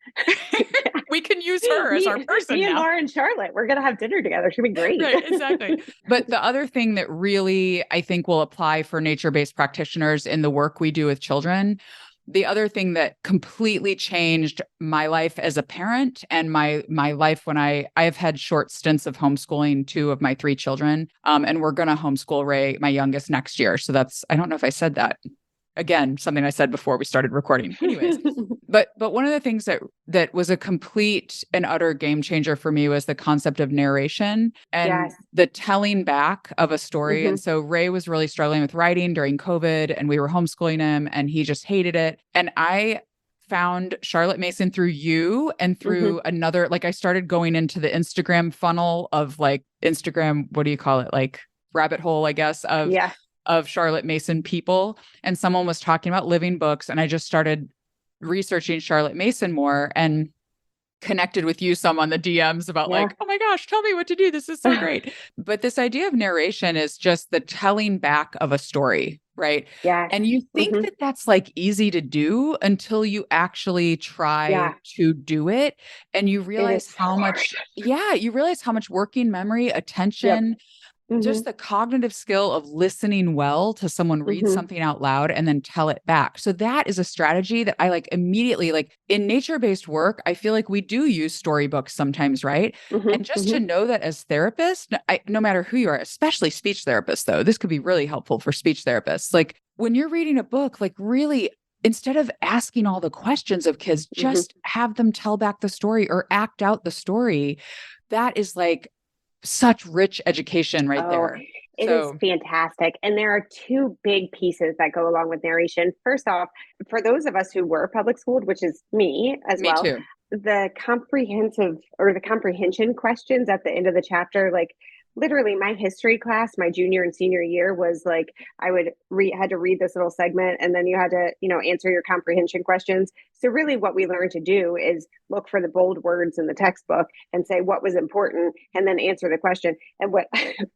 Speaker 1: We can use her as our person
Speaker 2: me now. And Laura and Charlotte, we're going to have dinner together. It's going to be great.
Speaker 1: Right, exactly. But the other thing that really, I think, will apply for nature-based practitioners in the work we do with children, the other thing that completely changed my life as a parent and my life when I've had short stints of homeschooling 2 of my 3 children. And we're going to homeschool Ray, my youngest, next year. So I don't know if I said that. Again, something I said before we started recording. Anyways, but one of the things that was a complete and utter game changer for me was the concept of narration and the telling back of a story. And so Ray was really struggling with writing during COVID, and we were homeschooling him, and he just hated it. And I found Charlotte Mason through you and through another, like I started going into the Instagram funnel of like Instagram, what do you call it? Like rabbit hole, I guess, of Charlotte Mason people. And someone was talking about living books. And I just started researching Charlotte Mason more and connected with you some on the DMs about like, oh my gosh, tell me what to do. This is so great. But this idea of narration is just the telling back of a story, right?
Speaker 2: Yeah.
Speaker 1: And you think that that's like easy to do until you actually try to do it. And you realize how much working memory, attention,
Speaker 2: Mm-hmm.
Speaker 1: just the cognitive skill of listening well to someone read
Speaker 2: Mm-hmm.
Speaker 1: something out loud and then tell it back. So that is a strategy that I like immediately, like in nature-based work, I feel like we do use storybooks sometimes, right? And
Speaker 2: Mm-hmm.
Speaker 1: just
Speaker 2: Mm-hmm.
Speaker 1: to know that as therapists, no matter who you are, especially speech therapists, though, this could be really helpful for speech therapists. Like when you're reading a book, like really, instead of asking all the questions of kids,
Speaker 2: Mm-hmm.
Speaker 1: just have them tell back the story or act out the story. That is like such rich education right
Speaker 2: Oh,
Speaker 1: there.
Speaker 2: it is
Speaker 1: So
Speaker 2: fantastic. And there are two big pieces that go along with narration. First off, for those of us who were public schooled, which is me as
Speaker 1: me
Speaker 2: well,
Speaker 1: too.
Speaker 2: the comprehensive or the comprehension questions at the end of the chapter, like literally my history class, my junior and senior year was like, I would had to read this little segment and then you had to, answer your comprehension questions. So really what we learned to do is look for the bold words in the textbook and say what was important and then answer the question. And what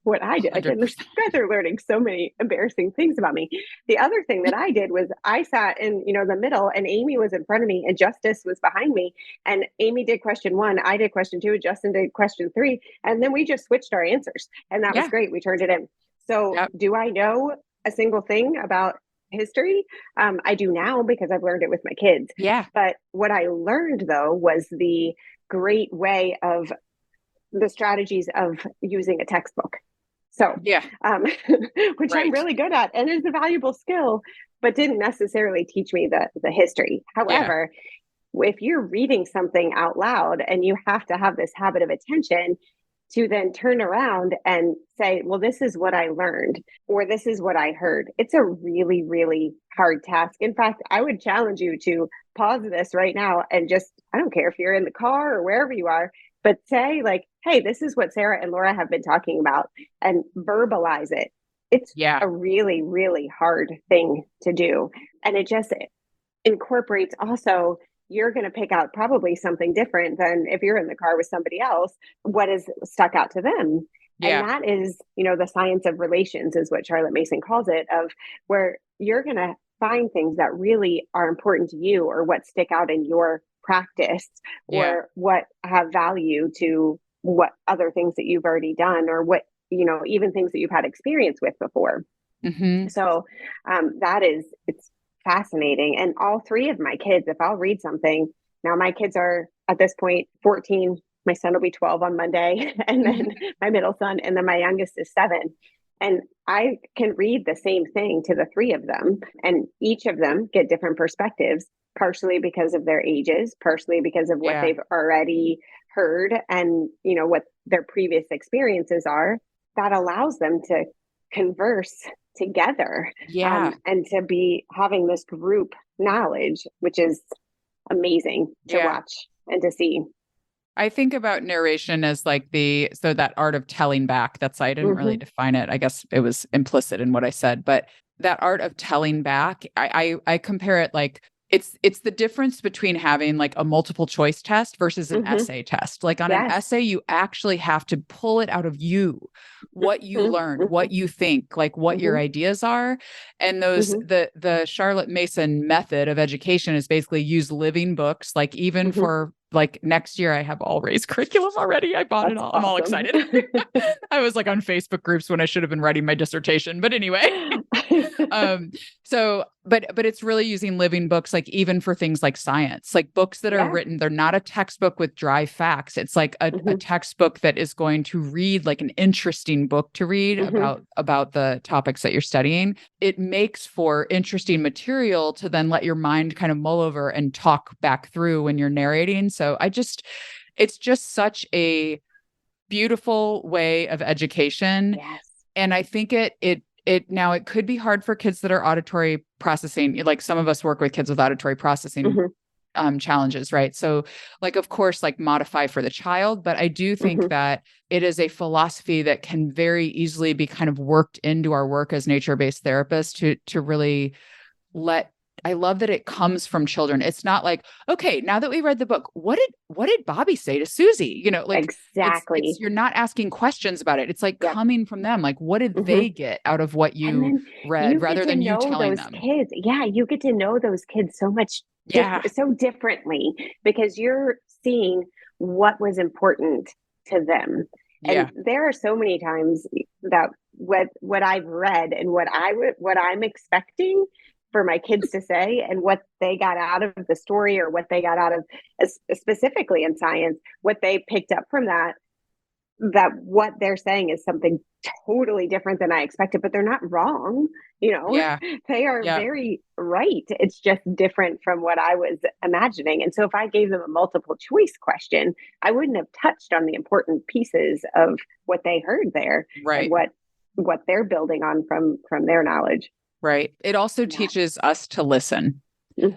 Speaker 2: what I did, and this,
Speaker 1: 100%.
Speaker 2: you guys are learning so many embarrassing things about me. The other thing that I did was I sat in, the middle and Amy was in front of me and Justice was behind me. And Amy did question 1, I did question 2, Justin did question 3, and then we just switched our answers. And that was
Speaker 1: Yeah.
Speaker 2: great. We turned it in. So
Speaker 1: Yep.
Speaker 2: do I know a single thing about history? I do now because I've learned it with my kids.
Speaker 1: Yeah.
Speaker 2: But what I learned though was the great way of the strategies of using a textbook. So,
Speaker 1: Yeah.
Speaker 2: which I'm
Speaker 1: Right.
Speaker 2: really good at and is a valuable skill, but didn't necessarily teach me the history.
Speaker 1: Yeah.
Speaker 2: However, if you're reading something out loud and you have to have this habit of attention to then turn around and say, well, this is what I learned, or this is what I heard. It's a really, really hard task. In fact, I would challenge you to pause this right now and just, I don't care if you're in the car or wherever you are, but say like, hey, this is what Sarah and Laura have been talking about, and verbalize it. It's
Speaker 1: Yeah.
Speaker 2: a really, really hard thing to do. And it just incorporates also, you're going to pick out probably something different than if you're in the car with somebody else, what is stuck out to them. And
Speaker 1: Yeah.
Speaker 2: that is, the science of relations is what Charlotte Mason calls it, of where you're going to find things that really are important to you or what stick out in your practice
Speaker 1: Yeah.
Speaker 2: or what have value to what other things that you've already done or what, even things that you've had experience with before.
Speaker 1: Mm-hmm.
Speaker 2: So it's fascinating. And all 3 of my kids, if I'll read something, now my kids are at this point 14, my son will be 12 on Monday, and then my middle son, and then my youngest is 7. And I can read the same thing to the 3 of them, and each of them get different perspectives, partially because of their ages, partially because of what
Speaker 1: Yeah.
Speaker 2: they've already heard and, what their previous experiences are. That allows them to converse together,
Speaker 1: Yeah.
Speaker 2: and to be having this group knowledge, which is amazing to
Speaker 1: Yeah.
Speaker 2: watch and to see.
Speaker 1: I think about narration as like so that art of telling back. I didn't really
Speaker 2: Mm-hmm.
Speaker 1: define it. I guess it was implicit in what I said, but that art of telling back, I compare it like it's the difference between having like a multiple choice test versus an
Speaker 2: Mm-hmm.
Speaker 1: essay test. Like on an
Speaker 2: Yes.
Speaker 1: essay, you actually have to pull it out of you, what you learned,
Speaker 2: Mm-hmm.
Speaker 1: what you think, like what your
Speaker 2: Mm-hmm.
Speaker 1: ideas are. And
Speaker 2: Mm-hmm.
Speaker 1: the Charlotte Mason method of education is basically use living books, like even
Speaker 2: Mm-hmm.
Speaker 1: for like next year, I have all raised curriculum already. I bought it
Speaker 2: That's
Speaker 1: all. I'm all
Speaker 2: awesome.
Speaker 1: excited. I was like on Facebook groups when I should have been writing my dissertation, but anyway. So but it's really using living books, like even for things like science, like books that are
Speaker 2: Yeah.
Speaker 1: written, they're not a textbook with dry facts. It's like a
Speaker 2: Mm-hmm.
Speaker 1: textbook that is going to read like an interesting book to read
Speaker 2: Mm-hmm.
Speaker 1: about the topics that you're studying. It makes for interesting material to then let your mind kind of mull over and talk back through when you're narrating. So it's just such a beautiful way of education.
Speaker 2: Yes.
Speaker 1: And I think it now it could be hard for kids that are auditory processing. Like some of us work with kids with auditory processing challenges, right? So like, of course, like modify for the child, but I do think
Speaker 2: Mm-hmm.
Speaker 1: that it is a philosophy that can very easily be kind of worked into our work as nature-based therapists to really I love that it comes from children. It's not like, okay, now that we read the book, what did Bobby say to Susie? Like
Speaker 2: Exactly.
Speaker 1: it's you're not asking questions about it. It's like
Speaker 2: Yep.
Speaker 1: coming from them. Like, what did
Speaker 2: Mm-hmm.
Speaker 1: they get out of what
Speaker 2: And
Speaker 1: you
Speaker 2: then
Speaker 1: read
Speaker 2: you get
Speaker 1: rather
Speaker 2: to
Speaker 1: than you
Speaker 2: know
Speaker 1: telling
Speaker 2: those
Speaker 1: them?
Speaker 2: kids. Yeah, you get to know those kids so much
Speaker 1: Yeah.
Speaker 2: so differently because you're seeing what was important to them. And
Speaker 1: Yeah.
Speaker 2: there are so many times that what I've read and what I'm expecting for my kids to say and what they got out of the story, or what they got out of, specifically in science, what they picked up from that what they're saying is something totally different than I expected, but they're not wrong.
Speaker 1: Yeah.
Speaker 2: They are
Speaker 1: Yeah.
Speaker 2: very right. It's just different from what I was imagining. And so if I gave them a multiple choice question, I wouldn't have touched on the important pieces of what they heard there and
Speaker 1: Right.
Speaker 2: what they're building on from their knowledge.
Speaker 1: Right. It also
Speaker 2: Yeah.
Speaker 1: teaches us to listen.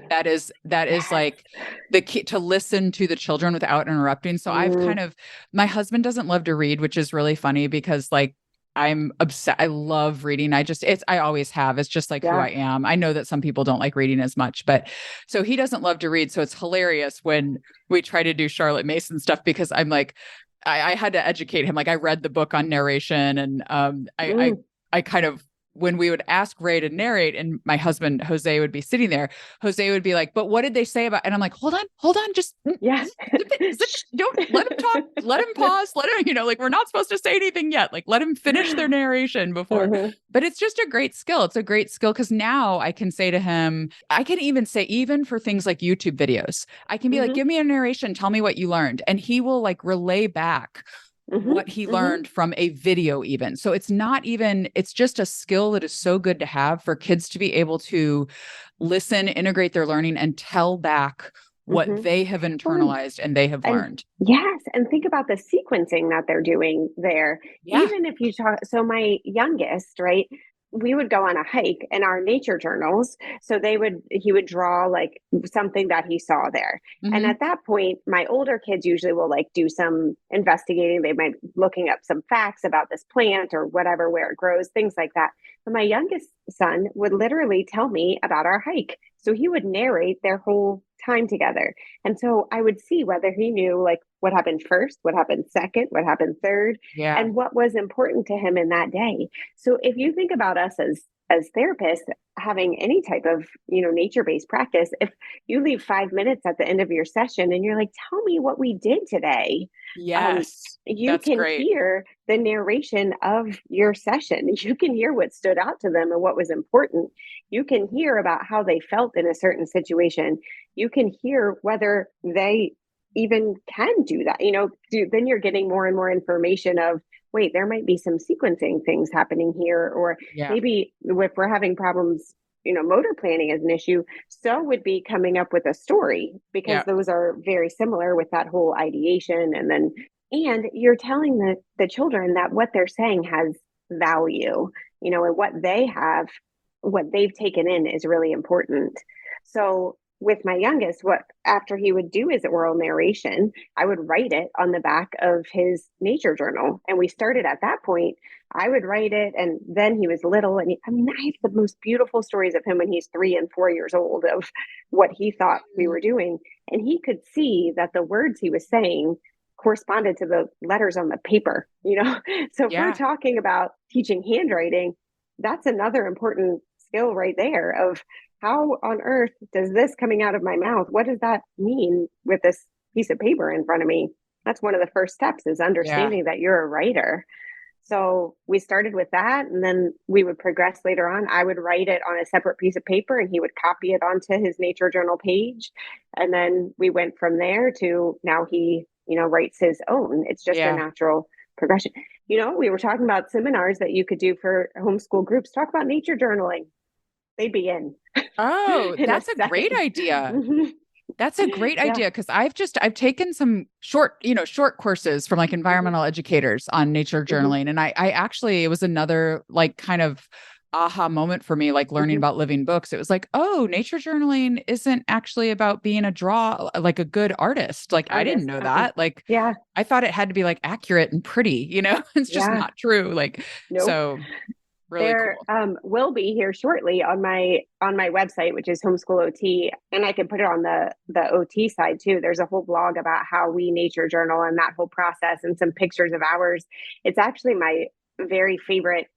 Speaker 1: That is
Speaker 2: Yes.
Speaker 1: like the key, to listen to the children without interrupting. So
Speaker 2: Mm,
Speaker 1: my husband doesn't love to read, which is really funny because like I'm obsessed. I love reading. I always have. It's just like who
Speaker 2: yeah.
Speaker 1: I am. I know that some people don't like reading as much, but so he doesn't love to read. So it's hilarious when we try to do Charlotte Mason stuff because I'm like, I had to educate him. Like I read the book on narration and
Speaker 2: Mm,
Speaker 1: I kind of, when we would ask Ray to narrate and my husband Jose would be sitting there, Jose would be like, but what did they say about, and I'm like, hold on, just
Speaker 2: yeah.
Speaker 1: don't let him talk, let him pause, let him, like we're not supposed to say anything yet. Like let him finish their narration before.
Speaker 2: Uh-huh.
Speaker 1: But it's just a great skill. It's a great skill because now I can say to him, I can even say, even for things like YouTube videos, I can be like,
Speaker 2: Hmm.
Speaker 1: give me a narration, tell me what you learned. And he will like relay back
Speaker 2: Hmm.
Speaker 1: what he
Speaker 2: Hmm.
Speaker 1: learned from a video even. So it's just a skill that is so good to have for kids to be able to listen, integrate their learning and tell back what
Speaker 2: Hmm.
Speaker 1: they have
Speaker 2: Well,
Speaker 1: internalized and they have
Speaker 2: and
Speaker 1: learned.
Speaker 2: yes, and think about the sequencing that they're doing there.
Speaker 1: Yeah.
Speaker 2: Even if you talk, so my youngest, right, we would go on a hike in our nature journals. So he would draw like something that he saw there. And
Speaker 1: Mm-hmm.
Speaker 2: at that point, my older kids usually will like do some investigating. They might be looking up some facts about this plant or whatever, where it grows, things like that. But my youngest son would literally tell me about our hike. So he would narrate their whole time together. And so I would see whether he knew like what happened first, what happened second, what happened third,
Speaker 1: Yeah.
Speaker 2: and what was important to him in that day. So if you think about us as therapists having any type of nature-based practice, if you leave 5 minutes at the end of your session and you're like, tell me what we did today, um,
Speaker 1: Yes.
Speaker 2: you
Speaker 1: That's
Speaker 2: can
Speaker 1: great.
Speaker 2: hear the narration of your session. You can hear what stood out to them and what was important. You can hear about how they felt in a certain situation. You can hear whether they even can do that. Then you're getting more and more information of, wait, there might be some sequencing things happening here, or
Speaker 1: Yeah.
Speaker 2: maybe if we're having problems, motor planning is an issue, so would be coming up with a story, because
Speaker 1: Yeah.
Speaker 2: those are very similar with that whole ideation. And you're telling the children that what they're saying has value, and what they've taken in is really important. So with my youngest, what after he would do his oral narration, I would write it on the back of his nature journal. And we started at that point. I would write it, and then he was little. And I have the most beautiful stories of him when he's 3 and 4 years old of what he thought we
Speaker 1: Mhm.
Speaker 2: were doing. And he could see that the words he was saying corresponded to the letters on the paper. So if we're
Speaker 1: Yeah.
Speaker 2: talking about teaching handwriting, that's another important skill right there of how on earth does this coming out of my mouth, what does that mean with this piece of paper in front of me? That's one of the first steps, is
Speaker 1: Yeah.
Speaker 2: understanding that you're a writer. So we started with that, and then we would progress later on. I would write it on a separate piece of paper and he would copy it onto his nature journal page. And then we went from there to now he, writes his own. It's just a
Speaker 1: Yeah.
Speaker 2: natural progression. We were talking about seminars that you could do for homeschool groups. Talk about nature journaling. They'd be in
Speaker 1: Oh,
Speaker 2: in a
Speaker 1: that's a great
Speaker 2: second.
Speaker 1: idea. That's a great
Speaker 2: Yeah.
Speaker 1: idea because I've taken some short courses from like
Speaker 2: Hmm.
Speaker 1: environmental educators on nature
Speaker 2: Hmm.
Speaker 1: journaling. And I actually, it was another like kind of aha moment for me, like learning
Speaker 2: Hmm.
Speaker 1: about living books. It was like, oh, nature journaling isn't actually about being like a good artist. Like I didn't
Speaker 2: Artist.
Speaker 1: know
Speaker 2: Uh-uh.
Speaker 1: that. Like
Speaker 2: Yeah.
Speaker 1: I thought it had to be like accurate and pretty. It's just
Speaker 2: Yeah.
Speaker 1: not true. Like,
Speaker 2: Nope.
Speaker 1: so really
Speaker 2: There
Speaker 1: cool.
Speaker 2: will be here shortly on my website, which is Homeschool OT, and I can put it on the OT side too. There's a whole blog about how we nature journal and that whole process, and some pictures of ours. It's actually my very favorite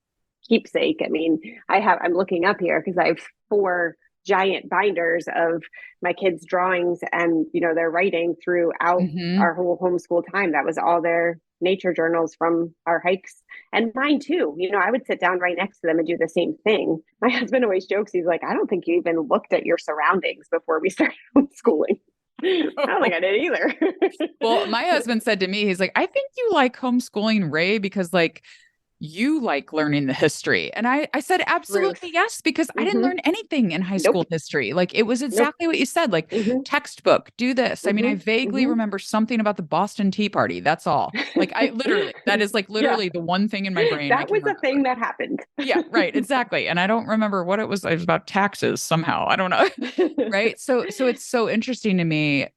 Speaker 2: keepsake. I'm looking up here because I have 4 giant binders of my kids' drawings and their writing throughout
Speaker 1: Hmm.
Speaker 2: our whole homeschool time. That was all nature journals from our hikes, and mine too. I would sit down right next to them and do the same thing. My husband always jokes, he's like, I don't think you even looked at your surroundings before we started homeschooling. I don't think I did either.
Speaker 1: Well, my husband said to me, he's like, I think you like homeschooling Ray because like you like learning the history. And I said, absolutely
Speaker 2: Ruth.
Speaker 1: yes, because I didn't learn anything in high school
Speaker 2: Nope.
Speaker 1: history. Like it was
Speaker 2: Nope.
Speaker 1: exactly what you said, like textbook, do this. I mean, I vaguely remember something about the Boston Tea Party. That's all. Like I literally, that is like literally the one thing in my brain I
Speaker 2: That
Speaker 1: can
Speaker 2: was a
Speaker 1: remember.
Speaker 2: thing that happened.
Speaker 1: Yeah, right. Exactly. And I don't remember what it was. It was about taxes somehow. I don't know. Right. So it's so interesting to me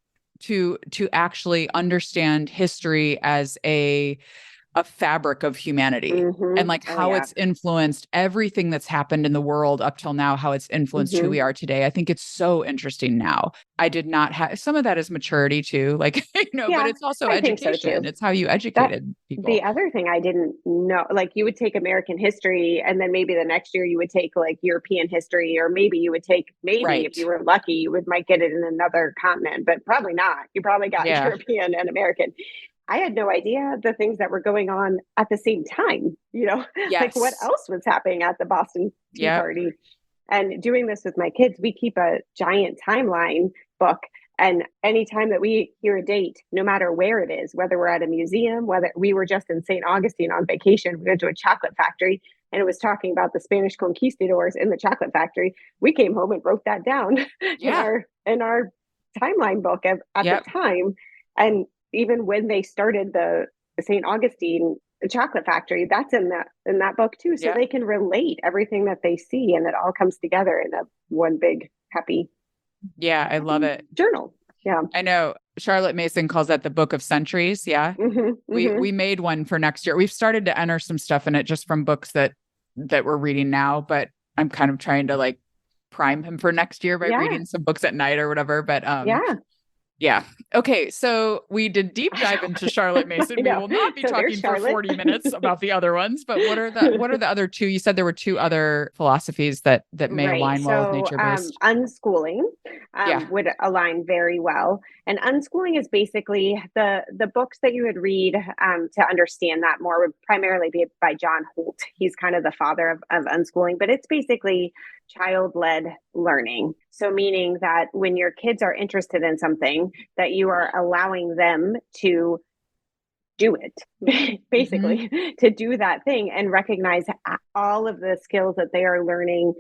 Speaker 1: to actually understand history as a fabric of humanity and like how it's influenced everything that's happened in the world up till now, how it's influenced who we are today. I think it's so interesting now. I did not have some of that is maturity too, like, but it's also education. So it's how you educated people.
Speaker 2: The other thing I didn't know, like you would take American history and then maybe the next year you would take like European history, or maybe you would take, if you were lucky, you might get it in another continent, but probably not. You probably got European and American. I had no idea the things that were going on at the same time, like what else was happening at the Boston Tea Party. And doing this with my kids, we keep a giant timeline book. And anytime that we hear a date, no matter where it is, whether we're at a museum, whether we were just in St. Augustine on vacation, we went to a chocolate factory and it was talking about the Spanish conquistadors in the chocolate factory. We came home and wrote that down in our timeline book at the time. And even when they started the St. Augustine chocolate factory, that's in that book too. So they can relate everything that they see, and it all comes together in one big happy.
Speaker 1: Yeah, I love it.
Speaker 2: Journal. Yeah,
Speaker 1: I know. Charlotte Mason calls that the Book of Centuries. Yeah, we made one for next year. We've started to enter some stuff in it just from books that we're reading now, but I'm kind of trying to like prime him for next year by reading some books at night or whatever. But yeah. Okay. So we did deep dive into Charlotte Mason. We will not be talking for 40 minutes about the other ones, but what are the other two? You said there were two other philosophies that may align well with nature-based.
Speaker 2: Unschooling would align very well. And unschooling is basically the books that you would read to understand that more would primarily be by John Holt. He's kind of the father of unschooling, but it's basically child-led learning. So meaning that when your kids are interested in something, that you are allowing them to do it, basically, to do that thing and recognize all of the skills that they are learning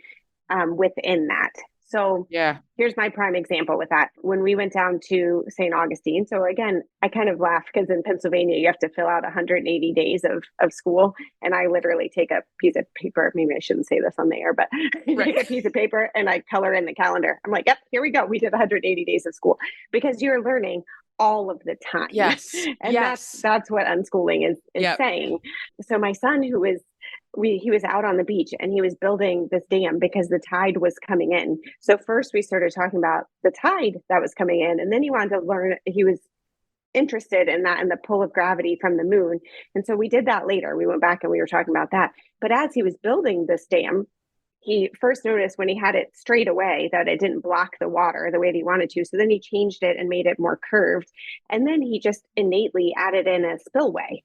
Speaker 2: within that. So here's my prime example with that. When we went down to St. Augustine, so again, I kind of laugh because in Pennsylvania, you have to fill out 180 days of school. And I literally take a piece of paper. Maybe I shouldn't say this on the air, but I take a piece of paper and I color in the calendar. I'm like, yep, here we go. We did 180 days of school, because you're learning all of the time.
Speaker 1: Yes.
Speaker 2: And that's what unschooling is saying. So my son, he was out on the beach and he was building this dam because the tide was coming in. So first we started talking about the tide that was coming in, and then he wanted to learn, he was interested in that and the pull of gravity from the moon. And so we did that later. We went back and we were talking about that. But as he was building this dam, he first noticed when he had it straight away that it didn't block the water the way that he wanted to. So then he changed it and made it more curved. And then he just innately added in a spillway,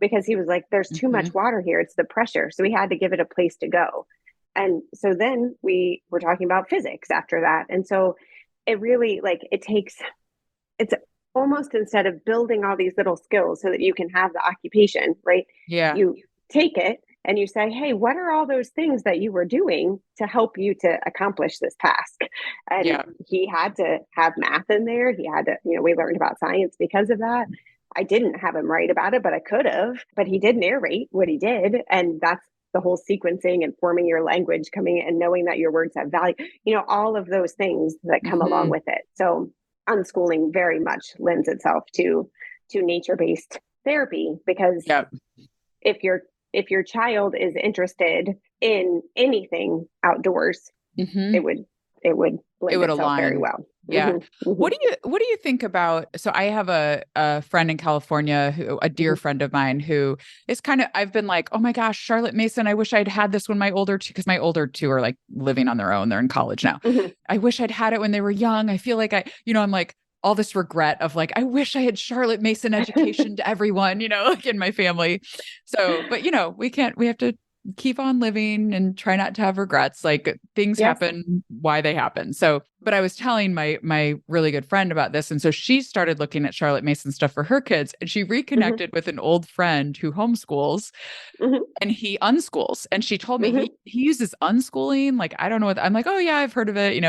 Speaker 2: because he was like, there's too much water here. It's the pressure. So we had to give it a place to go. And so then we were talking about physics after that. And so it really it's almost, instead of building all these little skills so that you can have the occupation, right?
Speaker 1: Yeah.
Speaker 2: You take it and you say, hey, what are all those things that you were doing to help you to accomplish this task? And he had to have math in there. He had to, we learned about science because of that. I didn't have him write about it, but I could have. But he did narrate what he did. And that's the whole sequencing and forming your language, coming and knowing that your words have value, all of those things that come along with it. So unschooling very much lends itself to nature-based therapy, because if your child is interested in anything outdoors, it would blend itself
Speaker 1: align
Speaker 2: very well.
Speaker 1: Yeah. What do you think about, so I have a friend in California, a dear friend of mine, who is I've been like, oh my gosh, Charlotte Mason, I wish I'd had this when my older two, because my older two are like living on their own. They're in college now. I wish I'd had it when they were young. I feel like I'm like, all this regret of like, I wish I had Charlotte Mason education to everyone, like in my family. So, but we have to keep on living and try not to have regrets. Like things
Speaker 2: Yes.
Speaker 1: happen why they happen. So, but I was telling my really good friend about this. And so she started looking at Charlotte Mason stuff for her kids, and she reconnected with an old friend who homeschools and he unschools. And she told me he uses unschooling. Like, I don't know what I'm like, oh yeah, I've heard of it,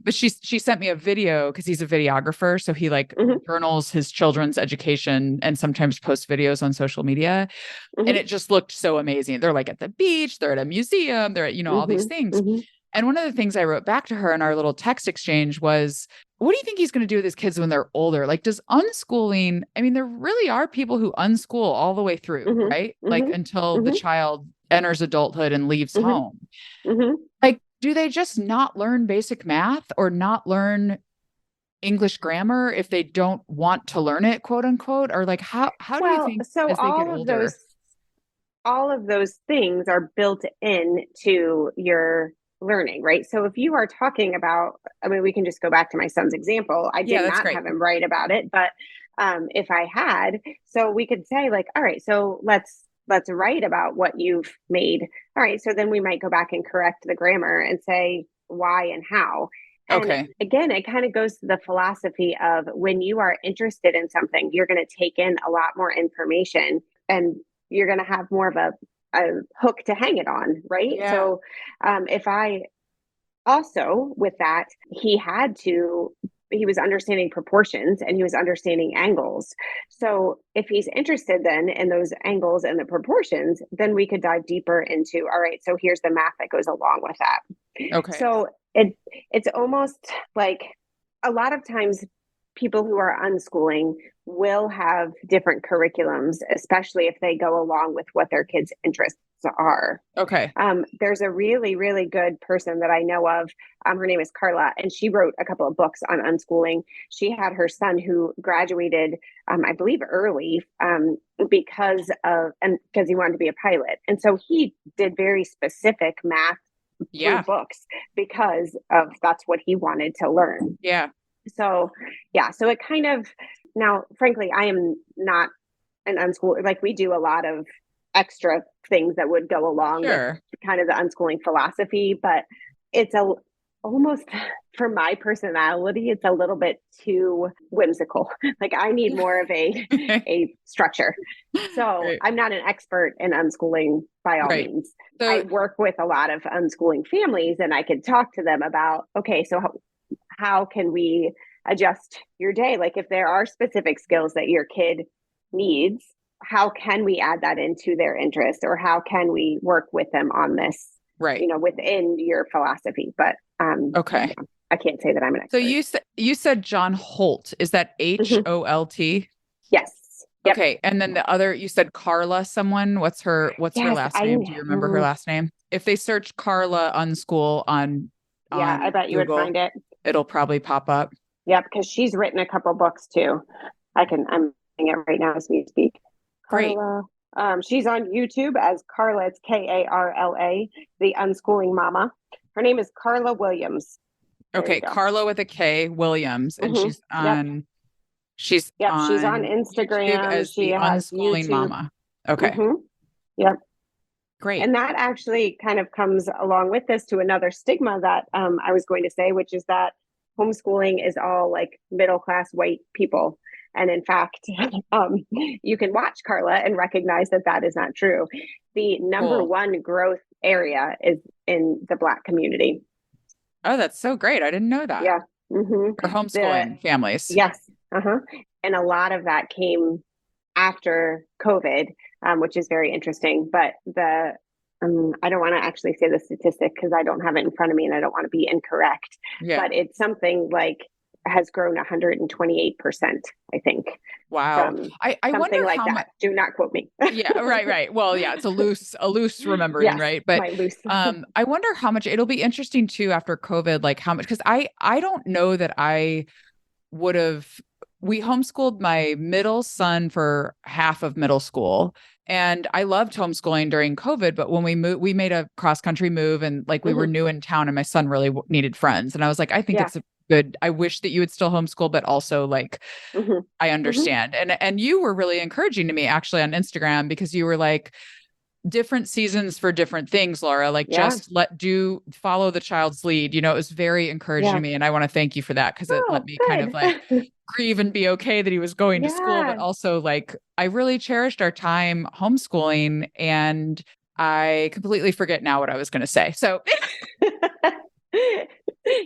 Speaker 1: but she sent me a video because he's a videographer. So he like journals his children's education and sometimes posts videos on social media. And it just looked so amazing. They're like at the beach, they're at a museum, they're at, all these things. And one of the things I wrote back to her in our little text exchange was, what do you think he's going to do with his kids when they're older? Like, does unschooling, I mean, there really are people who unschool all the way through, right? Like until the child enters adulthood and leaves home. Like, do they just not learn basic math or not learn English grammar if they don't want to learn it, quote unquote? Or like, how do you think
Speaker 2: so
Speaker 1: as they get older?
Speaker 2: All of those things are built into your learning, right? So if you are talking about, I mean, we can just go back to my son's example. I did not have him write about it, but if I had, so we could say like, all right, so let's write about what you've made. All right, so then we might go back and correct the grammar and say why and how. And again, it kind of goes to the philosophy of when you are interested in something, you're going to take in a lot more information and you're going to have more of a hook to hang it on, right? Yeah. So if I also with that, he was understanding proportions and he was understanding angles. So if he's interested then in those angles and the proportions, then we could dive deeper into, all right, so here's the math that goes along with that.
Speaker 1: Okay.
Speaker 2: So it's almost like a lot of times people who are unschooling will have different curriculums, especially if they go along with what their kids' interests are.
Speaker 1: Okay.
Speaker 2: There's a really, really good person that I know of. Her name is Carla, and she wrote a couple of books on unschooling. She had her son who graduated, I believe, early because he wanted to be a pilot. And so he did very specific math through books because of that's what he wanted to learn.
Speaker 1: Yeah.
Speaker 2: So it kind of, now, frankly, I am not an unschooler. Like we do a lot of extra things that would go along with kind of the unschooling philosophy, but it's almost for my personality, it's a little bit too whimsical. Like I need more of a structure. So I'm not an expert in unschooling by all means. So, I work with a lot of unschooling families and I can talk to them about, okay, so how can we adjust your day? Like if there are specific skills that your kid needs, how can we add that into their interest, or how can we work with them on this, within your philosophy? But
Speaker 1: okay.
Speaker 2: I can't say that I'm an expert.
Speaker 1: So you said John Holt. Is that Holt?
Speaker 2: Yes. Yep.
Speaker 1: Okay. And then the other, you said Carla someone. What's her last name? Do you remember her last name? If they search Carla Unschool on
Speaker 2: I bet you
Speaker 1: Google,
Speaker 2: would find it.
Speaker 1: It'll probably pop up.
Speaker 2: Yeah, because she's written a couple books too. I'm reading it right now as we speak.
Speaker 1: Great.
Speaker 2: Carla, she's on YouTube as Carla. It's Karla, the Unschooling Mama. Her name is Carla Williams.
Speaker 1: Okay, Carla with a K, Williams, and she's on. She's on
Speaker 2: Instagram
Speaker 1: as
Speaker 2: she has
Speaker 1: Unschooling
Speaker 2: YouTube.
Speaker 1: Mama. Okay.
Speaker 2: Yep.
Speaker 1: Great.
Speaker 2: And that actually kind of comes along with this to another stigma that I was going to say, which is that homeschooling is all like middle-class white people. And in fact, you can watch Carla and recognize that that is not true. The number one growth area is in the Black community.
Speaker 1: Oh, that's so great. I didn't know that.
Speaker 2: Yeah.
Speaker 1: For homeschooling families.
Speaker 2: Yes. And a lot of that came after COVID, which is very interesting. But I don't want to actually say the statistic because I don't have it in front of me and I don't want to be incorrect. Yeah. But it's something like has grown 128%, I think.
Speaker 1: Wow. I wonder
Speaker 2: like
Speaker 1: how
Speaker 2: that.
Speaker 1: much.
Speaker 2: Do not quote me.
Speaker 1: Yeah, right. Well, yeah, it's a loose remembering, right? But
Speaker 2: loose.
Speaker 1: I wonder how much it'll be interesting too after COVID, like how much, because I don't know that I would have. We homeschooled my middle son for half of middle school. And I loved homeschooling during COVID, but when we moved, we made a cross country move and like we were new in town and my son really needed friends. And I was like, I think it's good. I wish that you would still homeschool, but also like,
Speaker 2: Hmm.
Speaker 1: I
Speaker 2: Hmm.
Speaker 1: understand. And you were really encouraging to me actually on Instagram because you were like, different seasons for different things, Laura, like
Speaker 2: Yeah.
Speaker 1: just follow the child's lead. It was very encouraging to
Speaker 2: Yeah.
Speaker 1: me. And I want to thank you for that because it let
Speaker 2: Oh,
Speaker 1: me kind of
Speaker 2: good.
Speaker 1: like grieve and be okay that he was going to school, but
Speaker 2: Yeah.
Speaker 1: also like I really cherished our time homeschooling and I completely forget now what I was going to say. So,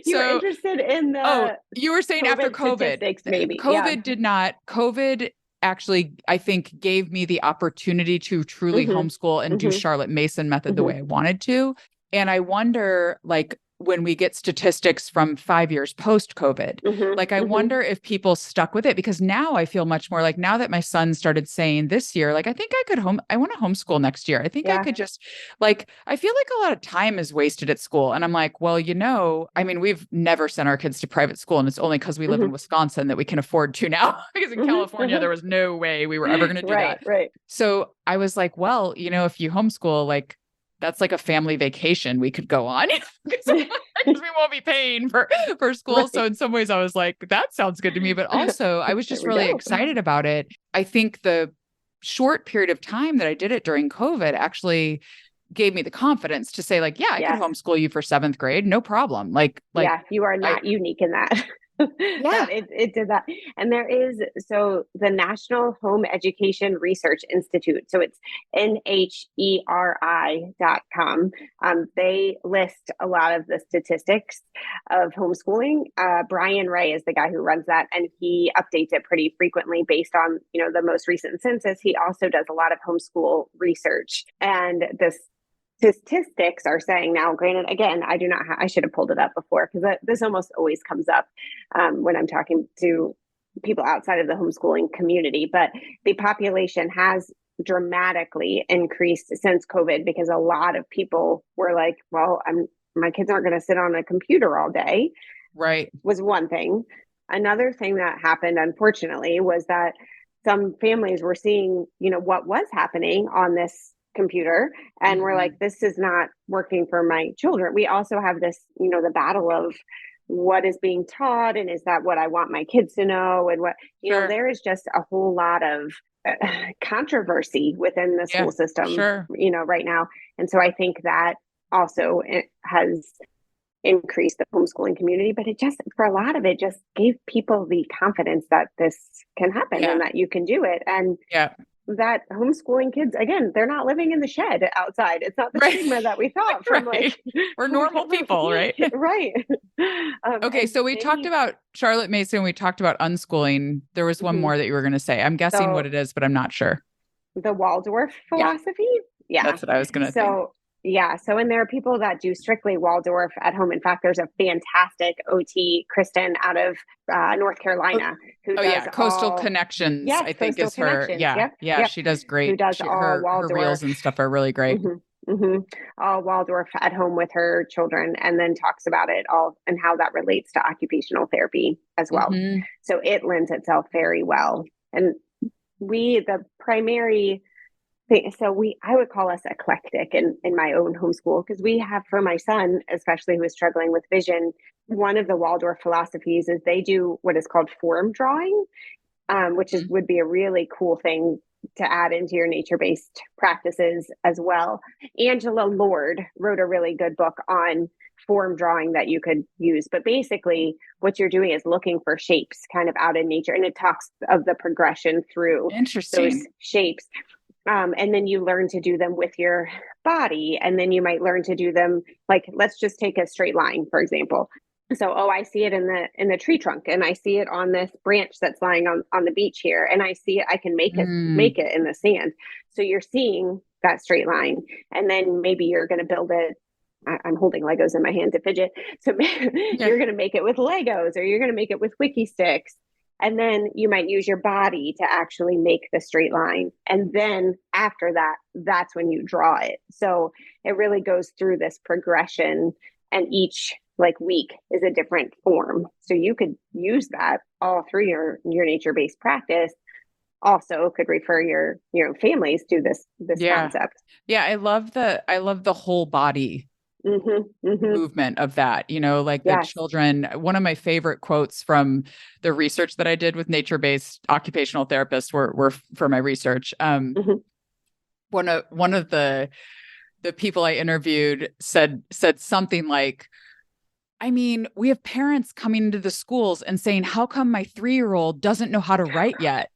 Speaker 2: You were
Speaker 1: so,
Speaker 2: interested in
Speaker 1: oh,
Speaker 2: the
Speaker 1: you were saying after
Speaker 2: COVID
Speaker 1: COVID,
Speaker 2: statistics, maybe. Yeah.
Speaker 1: COVID actually, I think, gave me the opportunity to truly
Speaker 2: Hmm.
Speaker 1: homeschool and do
Speaker 2: Hmm.
Speaker 1: Charlotte Mason method the
Speaker 2: Hmm.
Speaker 1: way I wanted to. And I wonder, like, when we get statistics from 5 years post COVID,
Speaker 2: Hmm.
Speaker 1: like, I
Speaker 2: Hmm.
Speaker 1: wonder if people stuck with it because now I feel much more like now that my son started saying this year, like, I think I want to homeschool next year. I think I
Speaker 2: Yeah.
Speaker 1: could just, like, I feel like a lot of time is wasted at school. And I'm like, well, I mean, we've never sent our kids to private school. And it's only because we live
Speaker 2: Hmm.
Speaker 1: in Wisconsin that we can afford to now, because in
Speaker 2: Hmm.
Speaker 1: California, there was no way we were ever going to do
Speaker 2: Right.
Speaker 1: that.
Speaker 2: Right.
Speaker 1: So I was like, well, if you homeschool, like, that's like a family vacation we could go on because we won't be paying for school. So
Speaker 2: Right.
Speaker 1: in some ways I was like, that sounds good to me. But also I was
Speaker 2: There
Speaker 1: just
Speaker 2: we
Speaker 1: really
Speaker 2: go.
Speaker 1: excited about it. I think the short period of time that I did it during COVID actually gave me the confidence to say, like, yeah, I could
Speaker 2: Yes.
Speaker 1: homeschool you for seventh grade. No problem. Like
Speaker 2: Yeah, you are
Speaker 1: I,
Speaker 2: not unique in that.
Speaker 1: yeah,
Speaker 2: That it did that. And there is, so the National Home Education Research Institute, so it's NHERI.com. They list a lot of the statistics of homeschooling. Brian Ray is the guy who runs that, and he updates it pretty frequently based on, the most recent census. He also does a lot of homeschool research. And this statistics are saying now, granted, again, I do not I should have pulled it up before because this almost always comes up when I'm talking to people outside of the homeschooling community, but the population has dramatically increased since COVID because a lot of people were like, well, my kids aren't going to sit on a computer all day,
Speaker 1: right.
Speaker 2: was one thing. Another thing that happened, unfortunately, was that some families were seeing, what was happening on this computer, and we're like,
Speaker 1: Mhm.
Speaker 2: this is not working for my children. We also have this, the battle of what is being taught, and is that what I want my kids to know, and what,
Speaker 1: Sure.
Speaker 2: there is just a whole lot of controversy within the
Speaker 1: Yeah,
Speaker 2: school system,
Speaker 1: sure.
Speaker 2: right now. And so I think that also has increase the homeschooling community, but it just, for a lot of it, just gave people the confidence that this can happen
Speaker 1: Yeah.
Speaker 2: and that you can do it. And
Speaker 1: Yeah.
Speaker 2: that homeschooling kids, again, they're not living in the shed outside. It's not the
Speaker 1: Right.
Speaker 2: stigma that we thought from
Speaker 1: Right.
Speaker 2: like,
Speaker 1: We're normal people, right?
Speaker 2: right.
Speaker 1: Okay,
Speaker 2: And
Speaker 1: so we talked
Speaker 2: they,
Speaker 1: about Charlotte Mason, we talked about unschooling. There was one
Speaker 2: mhm.
Speaker 1: more that you were going to say. I'm guessing what
Speaker 2: So
Speaker 1: it is, but I'm not sure.
Speaker 2: the Waldorf
Speaker 1: Yeah,
Speaker 2: philosophy. Yeah.
Speaker 1: that's what I was going to think.
Speaker 2: So, yeah. So, and there are people that do strictly Waldorf at home. In fact, there's a fantastic OT, Kristen, out of North
Speaker 1: Oh,
Speaker 2: Carolina, who
Speaker 1: oh yeah,
Speaker 2: does
Speaker 1: Coastal
Speaker 2: all,
Speaker 1: Connections,
Speaker 2: yes,
Speaker 1: I think
Speaker 2: Coastal
Speaker 1: is her.
Speaker 2: Connections.
Speaker 1: Yeah,
Speaker 2: Yep.
Speaker 1: yeah,
Speaker 2: Yep.
Speaker 1: she does
Speaker 2: Who
Speaker 1: great.
Speaker 2: does
Speaker 1: She,
Speaker 2: all
Speaker 1: her reels
Speaker 2: Waldorf.
Speaker 1: and stuff are really great.
Speaker 2: All Waldorf at home with her children, and then talks about it all and how that relates to occupational therapy as well.
Speaker 1: Hmm.
Speaker 2: So it lends itself very well. And the primary thing, so I would call us eclectic in my own homeschool, because we have, for my son, especially who is struggling with vision, one of the Waldorf philosophies is they do what is called form drawing, which would be a really cool thing to add into your nature-based practices as well. Angela Lord wrote a really good book on form drawing that you could use. But basically, what you're doing is looking for shapes kind of out in nature, and it talks of the progression through those
Speaker 1: Interesting.
Speaker 2: shapes. And then you learn to do them with your body. And then you might learn to do them, like, let's just take a straight line, for example. So, oh, I see it in the tree trunk, and I see it on this branch that's lying on the beach here, and I see it, I can
Speaker 1: Mm,
Speaker 2: make it in the sand. So you're seeing that straight line, and then maybe you're going to build it. I'm holding Legos in my hand to fidget. So
Speaker 1: yeah.
Speaker 2: you're going to make it with Legos, or you're going to make it with Wiki sticks. And then you might use your body to actually make the straight line. And then after that, that's when you draw it. So it really goes through this progression, and each like week is a different form. So you could use that all through your nature-based practice. Also could refer your families to this
Speaker 1: Yeah.
Speaker 2: concept.
Speaker 1: Yeah, I love the whole body
Speaker 2: Mm-hmm.
Speaker 1: movement of that, like the
Speaker 2: Yes.
Speaker 1: children. One of my favorite quotes from the research that I did with nature-based occupational therapists were for my research.
Speaker 2: Mm-hmm.
Speaker 1: One of the people I interviewed said something like, I mean, we have parents coming into the schools and saying, how come my 3-year-old doesn't know how to write yet?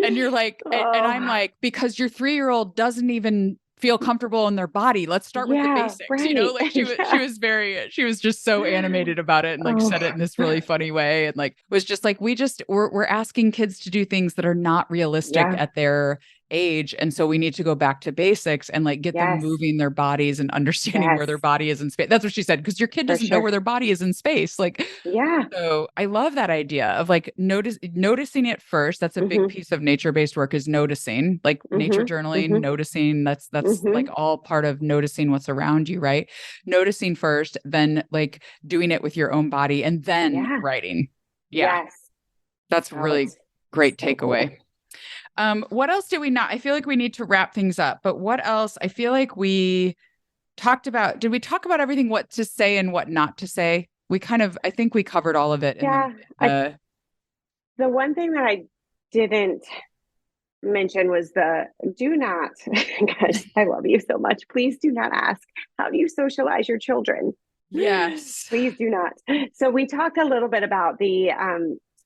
Speaker 1: And you're like, and I'm
Speaker 2: Oh,
Speaker 1: like, because your 3-year-old doesn't even feel comfortable in their body. Let's start with the
Speaker 2: yeah,
Speaker 1: basics.
Speaker 2: right.
Speaker 1: Like
Speaker 2: Yeah.
Speaker 1: she was just so animated about it and like
Speaker 2: Oh,
Speaker 1: said it in this really funny way. And like, was just like, we're asking kids to do things that are not realistic
Speaker 2: yeah.
Speaker 1: at their age. And so we need to go back to basics and like get them
Speaker 2: Yes.
Speaker 1: moving their bodies and understanding where their
Speaker 2: Yes,
Speaker 1: body is in space. That's what she said. Because your kid
Speaker 2: for
Speaker 1: doesn't know where
Speaker 2: sure.
Speaker 1: their body is in space. Like,
Speaker 2: Yeah.
Speaker 1: so I love that idea of like noticing it first. That's a big
Speaker 2: Mm-hmm.
Speaker 1: piece of nature-based work, is noticing, like nature
Speaker 2: Mm-hmm.
Speaker 1: journaling,
Speaker 2: Mm-hmm.
Speaker 1: noticing. That's like
Speaker 2: Mm-hmm.
Speaker 1: all part of noticing what's around you, right? Noticing first, then like doing it with your own body and then
Speaker 2: Yeah.
Speaker 1: writing. Yeah,
Speaker 2: Yes.
Speaker 1: that's
Speaker 2: Oh,
Speaker 1: really
Speaker 2: it's
Speaker 1: great
Speaker 2: so
Speaker 1: takeaway.
Speaker 2: cool.
Speaker 1: What else did we not? I feel like we need to wrap things up, but what else? I feel like we talked about, did we talk about everything, what to say and what not to say? We kind of, I think we covered all of it in
Speaker 2: Yeah. The one thing that I didn't mention was the do not, gosh, I love you so much. Please do not ask, how do you socialize your children?
Speaker 1: yes.
Speaker 2: Please do not. So we talked a little bit about the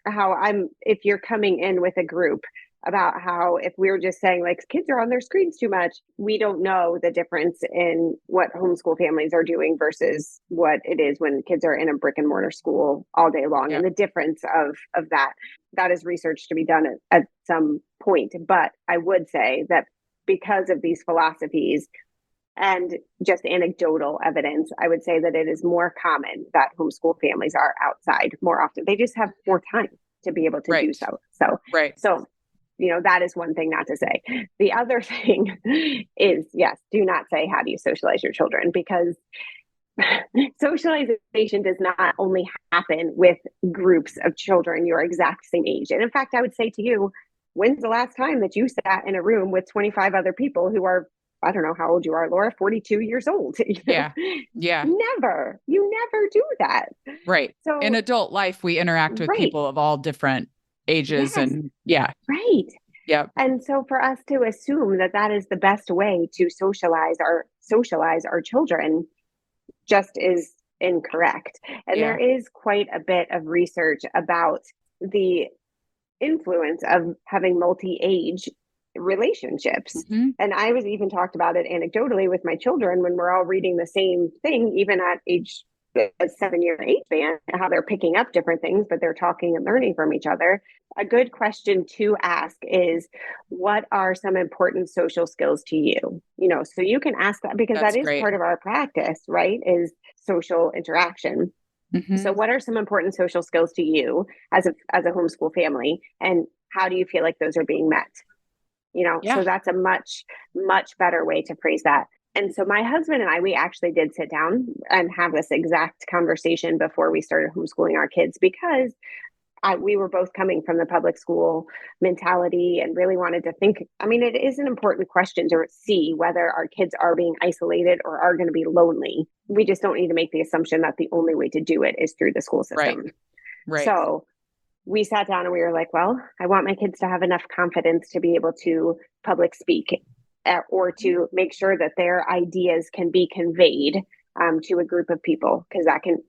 Speaker 2: how if you're coming in with a group, about how if we're just saying like kids are on their screens too much, we don't know the difference in what homeschool families are doing versus what it is when kids are in a brick and mortar school all day long,
Speaker 1: Yeah.
Speaker 2: and the difference of that is research to be done at some point. But I would say that because of these philosophies and just anecdotal evidence, I would say that it is more common that homeschool families are outside more often. They just have more time to be able to do
Speaker 1: Right.
Speaker 2: so. So,
Speaker 1: Right.
Speaker 2: so that is one thing not to say. The other thing is, yes, do not say, how do you socialize your children? Because socialization does not only happen with groups of children your exact same age. And in fact, I would say to you, when's the last time that you sat in a room with 25 other people who are, I don't know how old you are, Laura, 42 years old?
Speaker 1: Yeah. Yeah.
Speaker 2: Never. You never do that.
Speaker 1: Right. In
Speaker 2: So,
Speaker 1: adult life, we interact with
Speaker 2: right.
Speaker 1: people of all different ages
Speaker 2: Yes.
Speaker 1: and yeah.
Speaker 2: Right.
Speaker 1: Yep.
Speaker 2: And so for us to assume that that is the best way to socialize our children just is incorrect. And there
Speaker 1: Yeah.
Speaker 2: is quite a bit of research about the influence of having multi-age relationships.
Speaker 1: Mm-hmm.
Speaker 2: And I was even talked about it anecdotally with my children when we're all reading the same thing, even at age a 7-year age span, how they're picking up different things, but they're talking and learning from each other. A good question to ask is, what are some important social skills to you? So you can ask that, because that
Speaker 1: That's
Speaker 2: is
Speaker 1: great.
Speaker 2: part of our practice, right? Is social interaction. So
Speaker 1: Mm-hmm.
Speaker 2: what are some important social skills to you as a homeschool family, and how do you feel like those are being met?
Speaker 1: Yeah.
Speaker 2: So that's a much, much better way to phrase that. And so my husband and I, we actually did sit down and have this exact conversation before we started homeschooling our kids, because we were both coming from the public school mentality and really wanted to think. I mean, it is an important question to see whether our kids are being isolated or are going to be lonely. We just don't need to make the assumption that the only way to do it is through the school
Speaker 1: Right.
Speaker 2: system.
Speaker 1: Right.
Speaker 2: So we sat down and we were like, well, I want my kids to have enough confidence to be able to public speak, or to make sure that their ideas can be conveyed to a group of people, because that can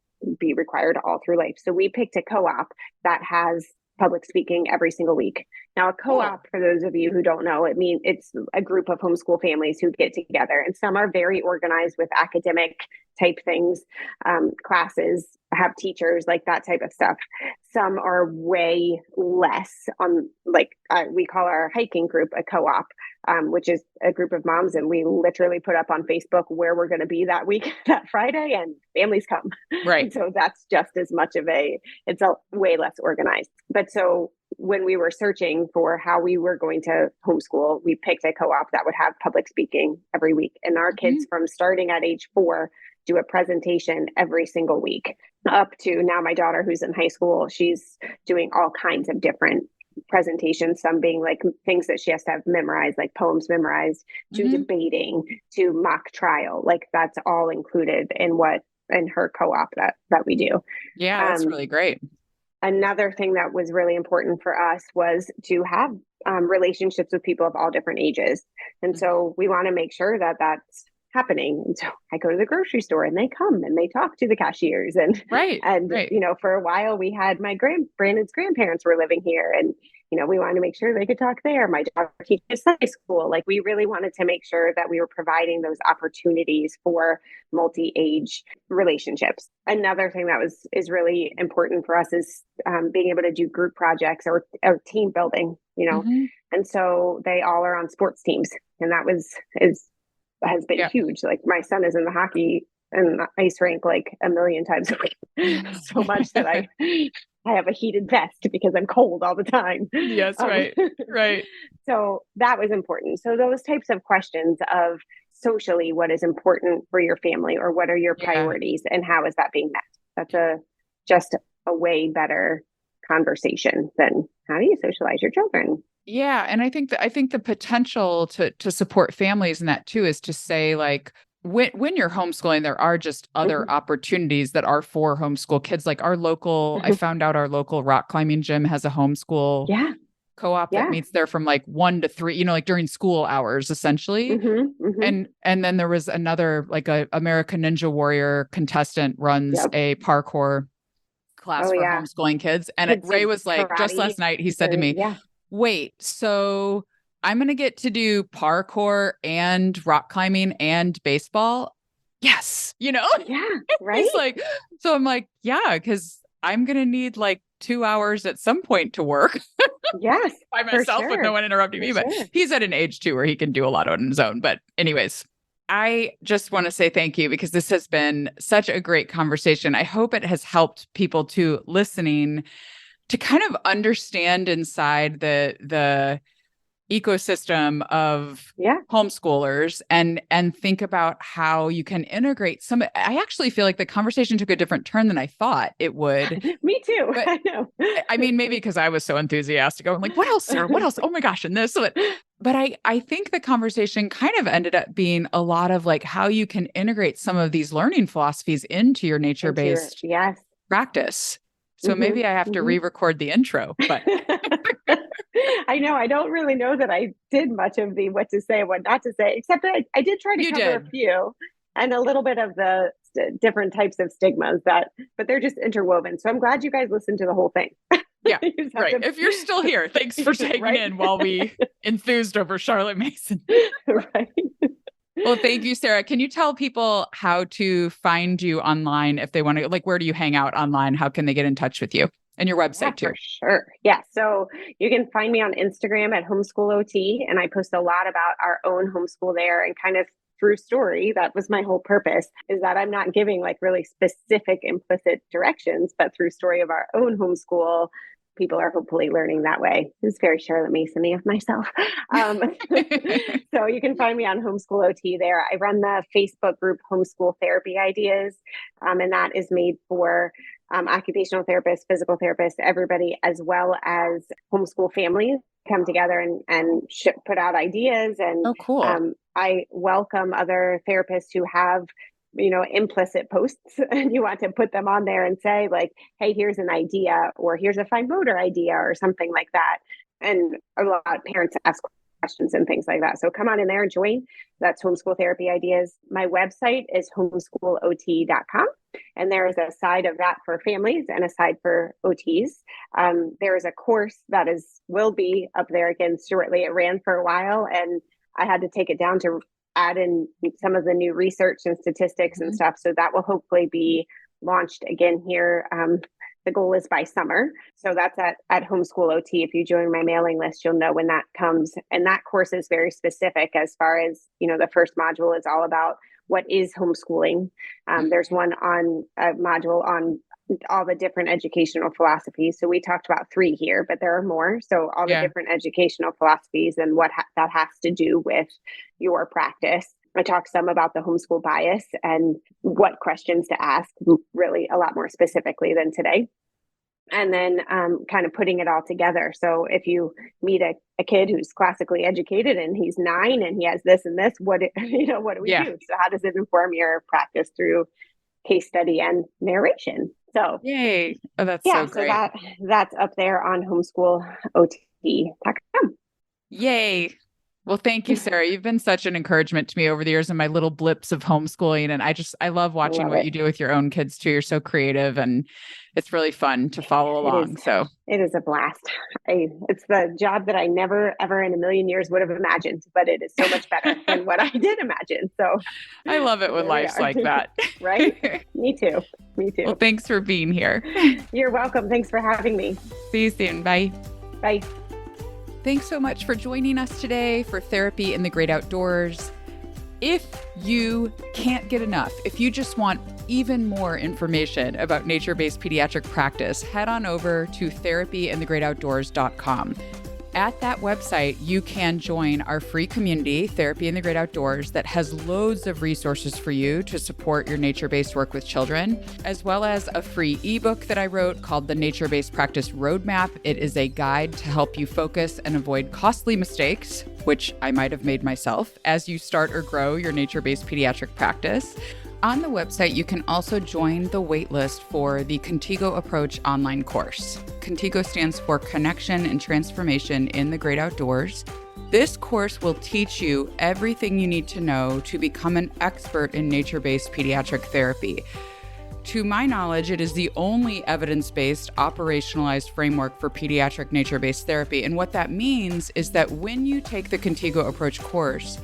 Speaker 2: be required all through life. So we picked a co-op that has public speaking every single week. Now, a
Speaker 1: Cool.
Speaker 2: co-op, for those of you who don't know, it's a group of homeschool families who get together, and some are very organized with academic type things, classes, have teachers, like that type of stuff. Some are way less on, like we call our hiking group a co-op, which is a group of moms, and we literally put up on Facebook where we're going to be that week, that Friday, and families come.
Speaker 1: Right.
Speaker 2: And so that's just as much of it's a way less organized. But so when we were searching for how we were going to homeschool, we picked a co-op that would have public speaking every week. And our
Speaker 1: Mm-hmm.
Speaker 2: kids from starting at age 4 do a presentation every single week, up to now my daughter, who's in high school, she's doing all kinds of different presentations, some being like things that she has to have memorized, like poems memorized, to debating, to mock trial. Like that's all included in her co-op that we do.
Speaker 1: Yeah, that's really great.
Speaker 2: Another thing that was really important for us was to have relationships with people of all different ages. And so we want to make sure that that's happening. And so I go to the grocery store and they come and they talk to the cashiers
Speaker 1: Right.
Speaker 2: For a while we had Brandon's grandparents were living here, and we wanted to make sure they could talk there. My daughter teaches Sunday school. Like we really wanted to make sure that we were providing those opportunities for multi-age relationships. Another thing that is really important for us is being able to do group projects or team building, and so they all are on sports teams, and that has been huge. Like my son is in the hockey and the ice rink like a million times a week, so much that I have a heated vest because I'm cold all the time.
Speaker 1: Yes, right.
Speaker 2: So that was important. So those types of questions of socially, what is important for your family, or what are your priorities, and how is that being met? That's just a way better conversation than how do you socialize your children?
Speaker 1: Yeah. And I think the potential to support families in that too is to say, like, when you're homeschooling, there are just other opportunities that are for homeschool kids. Like I found out our local rock climbing gym has a homeschool co-op that meets there from like 1 to 3, like during school hours, essentially. And then there was another, like a American Ninja Warrior contestant runs a parkour class for homeschooling kids. And Ray was like, just last night, he said to me, wait, so I'm going to get to do parkour and rock climbing and baseball? Yes.
Speaker 2: Yeah, right.
Speaker 1: He's like, so I'm like, yeah, because I'm going to need like 2 hours at some point to work.
Speaker 2: Yes.
Speaker 1: By myself with no one interrupting me. But he's at an age too where he can do a lot on his own. But anyways, I just want to say thank you, because this has been such a great conversation. I hope it has helped people to listening to kind of understand inside the ecosystem of homeschoolers and think about how you can integrate some. I actually feel like the conversation took a different turn than I thought it would.
Speaker 2: Me too.
Speaker 1: But,
Speaker 2: I know.
Speaker 1: I mean, maybe because I was so enthusiastic. I'm like, what else, Sarah? What else? Oh my gosh. And this. But I think the conversation kind of ended up being a lot of like how you can integrate some of these learning philosophies into your nature-based practice. So maybe I have to re-record the intro, but
Speaker 2: I know I don't really know that I did much of the what to say, what not to say, except that I did try to cover a few and a little bit of the different types of stigmas but they're just interwoven. So I'm glad you guys listened to the whole thing.
Speaker 1: Yeah, right. If you're still here, thanks for taking in while we enthused over Charlotte Mason.
Speaker 2: Right.
Speaker 1: Well, thank you, Sarah. Can you tell people how to find you online if they want to, like, where do you hang out online? How can they get in touch with you? And your website too.
Speaker 2: For sure. Yeah. So you can find me on Instagram at Homeschool OT, and I post a lot about our own homeschool there, and kind of through story. That was my whole purpose, is that I'm not giving like really specific implicit directions, but through story of our own homeschool, people are hopefully learning that way. It's very Charlotte Mason-y of myself. So you can find me on Homeschool OT there. I run the Facebook group Homeschool Therapy Ideas, and that is made for occupational therapists, physical therapists, everybody, as well as homeschool families come together and put out ideas. And I welcome other therapists who have implicit posts, and you want to put them on there and say like, hey, here's an idea, or here's a fine motor idea, or something like that. And a lot of parents ask questions and things like that. So come on in there and join. That's Homeschool Therapy Ideas. My website is homeschoolot.com. And there is a side of that for families and a side for OTs. There is a course that will be up there again shortly. It ran for a while, and I had to take it down to add in some of the new research and statistics and stuff. So that will hopefully be launched again here. The goal is by summer. So that's at Homeschool OT. If you join my mailing list, you'll know when that comes. And that course is very specific as far as, the first module is all about what is homeschooling. There's one module on all the different educational philosophies. So we talked about 3 here, but there are more. So all the different educational philosophies and what that has to do with your practice. I talked some about the homeschool bias and what questions to ask, really a lot more specifically than today. and then kind of putting it all together. So if you meet a kid who's classically educated and he's 9 and he has this and this, what do we do? So how does it inform your practice through case study and narration? So
Speaker 1: yay. Oh, that's so great.
Speaker 2: So that's up there on homeschoolot.com.
Speaker 1: Yay. Well, thank you, Sarah. You've been such an encouragement to me over the years in my little blips of homeschooling. And I love watching what you do with your own kids too. You're so creative and it's really fun to follow along. So
Speaker 2: it is a blast. It's the job that I never, ever in a million years would have imagined, but it is so much better than what I did imagine. So
Speaker 1: I love it when life's like that.
Speaker 2: Right? Me too.
Speaker 1: Well, thanks for being here.
Speaker 2: You're welcome. Thanks for having me.
Speaker 1: See you soon. Bye.
Speaker 2: Bye.
Speaker 1: Thanks so much for joining us today for Therapy in the Great Outdoors. If you can't get enough, if you just want even more information about nature-based pediatric practice, head on over to therapyinthegreatoutdoors.com. At that website, you can join our free community, Therapy in the Great Outdoors, that has loads of resources for you to support your nature-based work with children, as well as a free ebook that I wrote called the Nature-Based Practice Roadmap. It is a guide to help you focus and avoid costly mistakes, which I might have made myself, as you start or grow your nature-based pediatric practice. On the website, you can also join the waitlist for the Contigo Approach online course. Contigo stands for Connection and Transformation in the Great Outdoors. This course will teach you everything you need to know to become an expert in nature-based pediatric therapy. To my knowledge, it is the only evidence-based, operationalized framework for pediatric nature-based therapy. And what that means is that when you take the Contigo Approach course,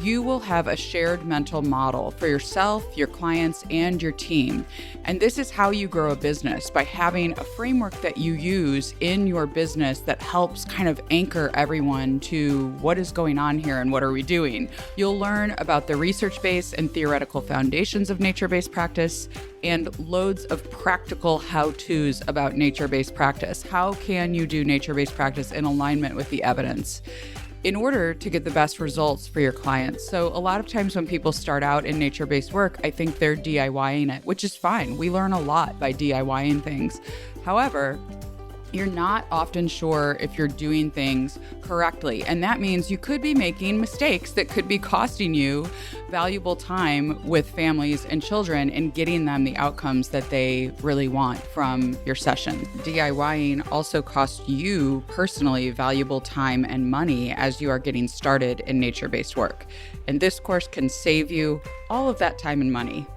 Speaker 1: you will have a shared mental model for yourself, your clients, and your team. And this is how you grow a business, by having a framework that you use in your business that helps kind of anchor everyone to what is going on here and what are we doing. You'll learn about the research-based and theoretical foundations of nature-based practice and loads of practical how-tos about nature-based practice. How can you do nature-based practice in alignment with the evidence in order to get the best results for your clients? So a lot of times when people start out in nature-based work, I think they're DIYing it, which is fine. We learn a lot by DIYing things. However, you're not often sure if you're doing things correctly. And that means you could be making mistakes that could be costing you valuable time with families and children and getting them the outcomes that they really want from your session. DIYing also costs you personally valuable time and money as you are getting started in nature-based work. And this course can save you all of that time and money.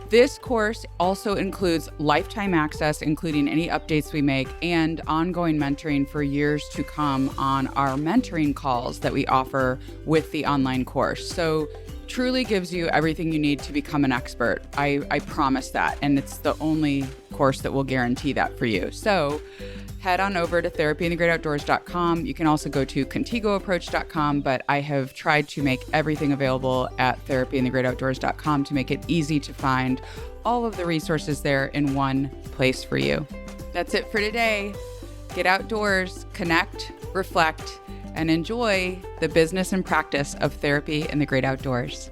Speaker 1: This course also includes lifetime access, including any updates we make, and ongoing mentoring for years to come on our mentoring calls that we offer with the online course. So truly gives you everything you need to become an expert. I promise that. And it's the only course that will guarantee that for you. So head on over to therapyinthegreatoutdoors.com. You can also go to contigoapproach.com, but I have tried to make everything available at therapyinthegreatoutdoors.com to make it easy to find all of the resources there in one place for you. That's it for today. Get outdoors, connect, reflect, and enjoy the business and practice of therapy in the great outdoors.